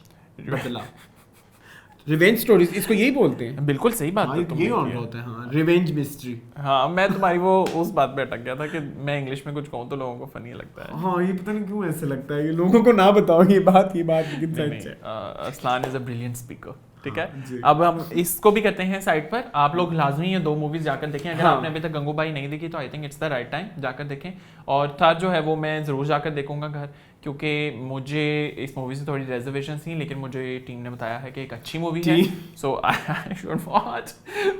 रिवेंज स्टोरीज, इसको यही बोलते हैं। बिल्कुल सही बात है, यही होता है। हाँ, रिवेंज मिस्ट्री। हाँ, मैं तुम्हारी वो उस बात पे अटक गया था कि मैं इंग्लिश में कुछ कहूँ तो लोगों को फनी लगता है। हाँ, ये पता नहीं क्यों ऐसे लगता है, ये लोगों को ना बताओ ये बात लेकिन सच है। Aslan is a brilliant speaker, ठीक है। अब हम इसको भी करते हैं साइड पर। आप लोग लाजमी ये 2 मूवीज जाकर देखें। अगर आपने अभी तक गंगूबाई नहीं देखी तो I think it's the right time, जाकर देखें। और थर जो है वो मैं ज़रूर जाकर देखूंगा घर, क्योंकि मुझे इस मूवी से थोड़ी रिजर्वेशन थी, लेकिन मुझे टीम ने बताया है कि एक अच्छी मूवी है, सो आई शुड वॉच।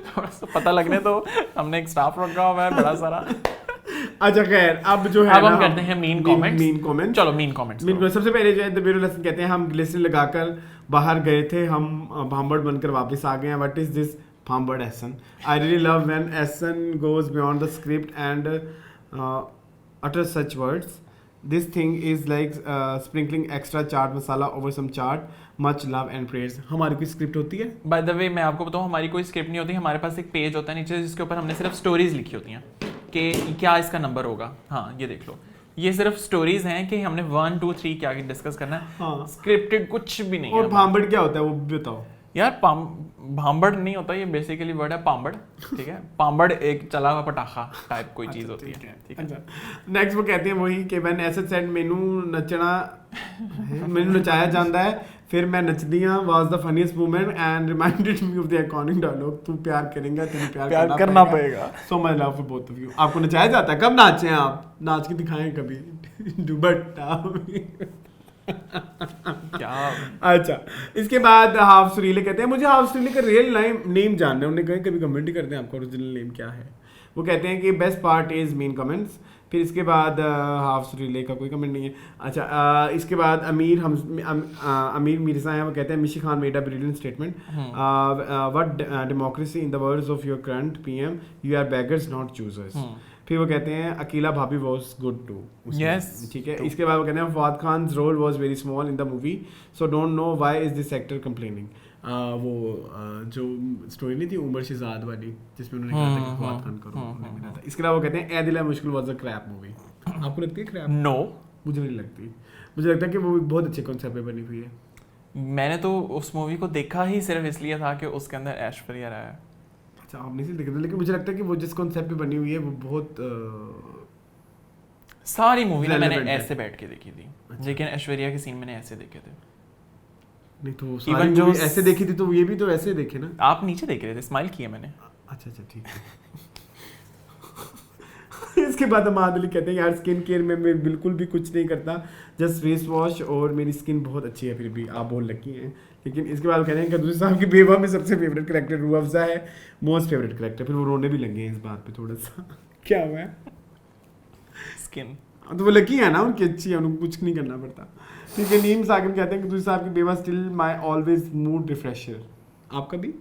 थोड़ा सा पता लगने तो हमने एक स्टाफ रखा हुआ है बड़ा सारा। अच्छा, खैर, अब जो है अब हम करते हैं मीन कमेंट्स। चलो मीन कमेंट्स। सबसे पहले जो है द ब्यूरो लेसन कहते हैं, हम ग्लिसरीन लगाकर बाहर गए थे, हम भांबड़ बनकर वापस आ गए हैं। What is this Bhambar Ehsan? I really love when Ehsan goes beyond the script and utter such words. This thing is like sprinkling extra chaat masala over some chaat. Much love and praise. हमारी कोई स्क्रिप्ट होती है? By the way, मैं आपको बताऊँ, हमारी कोई script नहीं होती। हमारे पास एक पेज होता है नीचे जिसके ऊपर हमने सिर्फ स्टोरीज लिखी होती हैं कि क्या इसका नंबर होगा। हाँ, ये देख लो, ये सिर्फ स्टोरीज हैं कि हमने 1 2 3 क्या डिस्कस करना है। हाँ। स्क्रिप्टेड कुछ भी नहीं और है। भांबड़ क्या होता है वो भी बताओ यार। भांबड़ नहीं होता, ये बेसिकली वर्ड है पांबड़, ठीक है। पांबड़ एक चला हुआ पटाखा टाइप कोई चीज होती है, ठीक है। नेक्स्ट वो कहते हैं वही कि मैंने ऐसे सेट मैनू नचाया जाता है, फिर मैं नचदी हां, was the funniest moment and reminded me of the iconic dialogue, तू प्यार करेगा तेरे प्यार करना पड़ेगा। So much love for both of you. आपको नचाया जाता है? कब नाचे हैं आप? नाच के दिखाएं कभी। दुबट्टा क्या? अच्छा, इसके बाद हाफ सुरीले कहते हैं, मुझे हाफ सुरीले का रियल नेम जानना है। उन्होंने कहा कभी कमेंट ही करते हैं आपका ओरिजिनल नेम क्या है। वो कहते हैं कि best part is main comments. फिर इसके बाद हाफ रिले का कोई कमेंट नहीं है। अच्छा, इसके बाद अमीर मिर्ज़ा हैं, वो कहते हैं Mishi Khan made a brilliant statement, what democracy in the words of your current PM, you are beggars not choosers. फिर वो कहते हैं अकीला भाभी वॉज गुड टू। Yes, ठीक है। इसके बाद वो कहते हैं Fawad Khan role was very small in the movie, so don't know why is this actor complaining. वो जो स्टोरी नहीं थी उमर शहजाद वाली, जिसमें उन्होंने कहा था कि फवाद खान का रोल मिला था। इसके अलावा वो कहते हैं ए दिल है मुश्किल वॉज अ क्रैप मूवी। आपको लगती है क्रैप? नो, मुझे नहीं लगती। मुझे लगता है कि वो बहुत अच्छे कॉन्सेप्ट पे बनी हुई है। मैंने तो उस मूवी को देखा ही सिर्फ इसलिए था कि उसके अंदर ऐश्वर्या राय है। अच्छा, आप नहीं देखते, लेकिन मुझे लगता है कि वो जिस कॉन्सेप्ट पे बनी हुई है वो बहुत सारी मूवी ना मैंने relevant है। ऐसे बैठ के देखी थी, लेकिन ऐश्वर्या के सीन मैंने ऐसे देखे थे। नहीं तो Even सारी जो मूवी ऐसे देखी थी तो ये भी तो ऐसे देखे ना। आप नीचे देख रहे थे, स्माइल किया मैंने। अच्छा ठीक है। इसके बाद अमाद अली कहते हैं यार स्किन केयर में मैं बिल्कुल भी कुछ नहीं करता, जस्ट फेस वॉश और मेरी स्किन बहुत अच्छी है, फिर भी आप बहुत लकी हैं। लेकिन इसके बाद कहते हैं कदूरी साहब की बेवा में सबसे फेवरेट करेक्टर रूह अफ़ज़ा है, मोस्ट फेवरेट करेक्टर। फिर वो रोने भी लगे हैं इस बात पे थोड़ा सा। क्या हुआ है? स्किन तो वो लकी है ना, उनकी अच्छी है, उनको कुछ नहीं करना पड़ता। ठीक है। नीम साकिब कहते हैं कदूरी साहब की बेवा still my always mood refresher. आपका भी?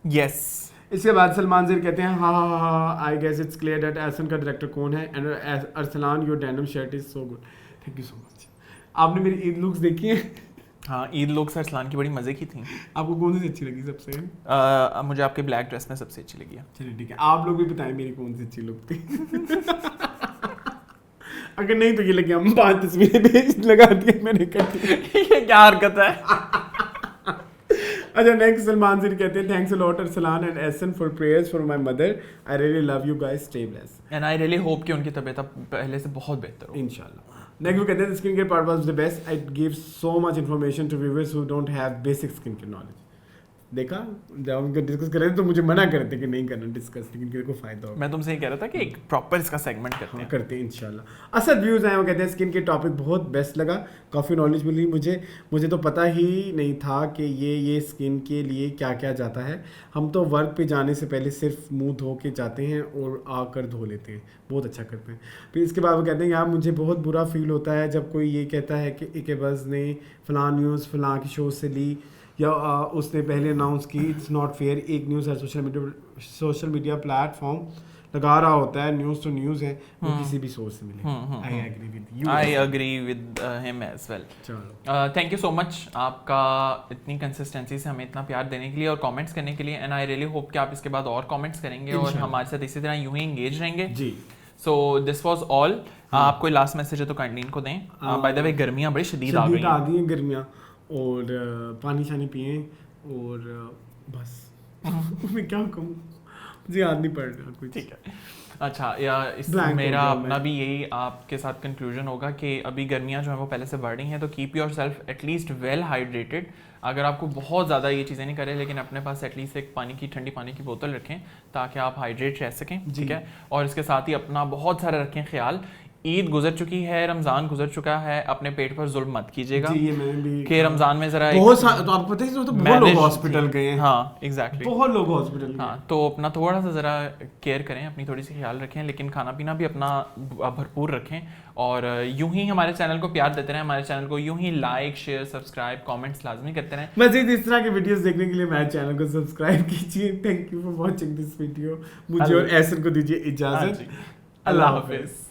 यस। इसके बाद सलमान ज़ेर कहते हैं हाँ I guess it's clear that Ehsan का डायरेक्टर कौन है, and Arsalan your denim shirt is so good. Thank you so much. आपने मेरी ईद लुक्स देखी हैं? हाँ, ईद लोग सर अरसलान की बड़ी मज़े की थी। आपको कौन सी अच्छी लगी सबसे? मुझे आपके ब्लैक ड्रेस में सबसे अच्छी लगी है। चलिए ठीक है, आप लोग भी बताएं मेरी कौन सी अच्छी लुक थी। अगर नहीं तो ये लगे हम 5 तस्वीरें भेज लगा दी मैंने करती। ये क्या हरकत है? अच्छा, नेक्स्ट सलमान ज़ेर कहते हैं thanks a lot Arsalan and Ehsan for prayers for my mother, I really love you guys, stay blessed and I really hope कि उनकी तबीयत अब पहले से बहुत बेहतर हो। इंशाल्लाह। नेक्स्ट वो कहते हैं skin care part was the best, it gives so much information to viewers who don't have basic skin care knowledge. देखा, जब हम डिस्कस कर रहे थे तो मुझे मना करते कि नहीं करना डिस्कस, लेकिन किसी को फायदा होगा। मैं तुमसे ये कह रहा था कि एक प्रॉपर इसका सेगमेंट करते हैं। करते हैं इंशाल्लाह। असद व्यूज़ हैं, वो कहते हैं स्किन के टॉपिक बहुत बेस्ट लगा, काफ़ी नॉलेज मिली मुझे तो पता ही नहीं था कि ये स्किन के लिए क्या क्या जाता है। हम तो वर्क पे जाने से पहले सिर्फ मुंह धो के जाते हैं और आकर धो लेते हैं, बहुत अच्छा करते हैं। फिर इसके बाद वो कहते हैं यार मुझे बहुत बुरा फील होता है जब कोई ये कहता है कि इकेबज़ ने फ़लाँ न्यूज़ फ़लाँ की शो से ली, या उसने पहले अनाउंस की। It's not fair. एक न्यूज़ है सोशल मीडिया प्लेटफॉर्म लगा रहा होता है, न्यूज़ तो न्यूज़ है, वो किसी भी सोर्स से मिले। I agree with him as well. चलो, थैंक यू सो मच आपका इतनी कंसिस्टेंसी से हमें इतना प्यार देने के लिए और कमेंट्स करने के लिए, एंड आई रियली होप कि आप इसके बाद और कमेंट्स करेंगे और हमारे साथ इसी तरह यूं ही एंगेज रहेंगे जी। So this was all. आप कोई लास्ट मैसेज है तो काइंडली इनको दें। बाय द वे गर्मियां बड़ी शदीद आ गई हैं गर्मियाँ, और पानी शानी पिए और बस। मैं क्या कहूँ, मुझे याद नहीं पड़ रहा कुछ। ठीक है। अच्छा, या इस Blank मेरा हो गया अपना मैं। भी यही आपके साथ कंक्लूजन होगा कि अभी गर्मियां जो है वो पहले से बढ़ रही हैं, तो keep your self at least well hydrated. अगर आपको बहुत ज़्यादा ये चीज़ें नहीं करें, लेकिन अपने पास एटलीस्ट एक ठंडी पानी की बोतल रखें ताकि आप हाइड्रेट रह सकें। ठीक है। और इसके साथ ही अपना बहुत सारा रखें ख्याल। ईद गुजर चुकी है, रमज़ान गुजर चुका है, अपने पेट पर जुल्म मत कीजिएगा जी, ये मैंने भी कि रमज़ान में ज़रा बहुत तो आपको पता है तो बहुत लोग हॉस्पिटल गए हैं। हाँ एग्जैक्टली, बहुत लोग हॉस्पिटल गए। हाँ, तो अपना थोड़ा सा ज़रा केयर करें, अपनी थोड़ी सी ख्याल रखें, लेकिन खाना पीना भी अपना भरपूर रखें। और यूं ही हमारे चैनल को प्यार देते रहें, हमारे चैनल को यूं ही लाइक शेयर सब्सक्राइब कमेंट्स लाजमी करते रहें। मज़ीद इस तरह के वीडियोस देखने के लिए मेरे चैनल को सब्सक्राइब कीजिए। Thank you for watching this video. मुझे और एहसन को दीजिए इजाज़त। अल्लाह हाफिज़।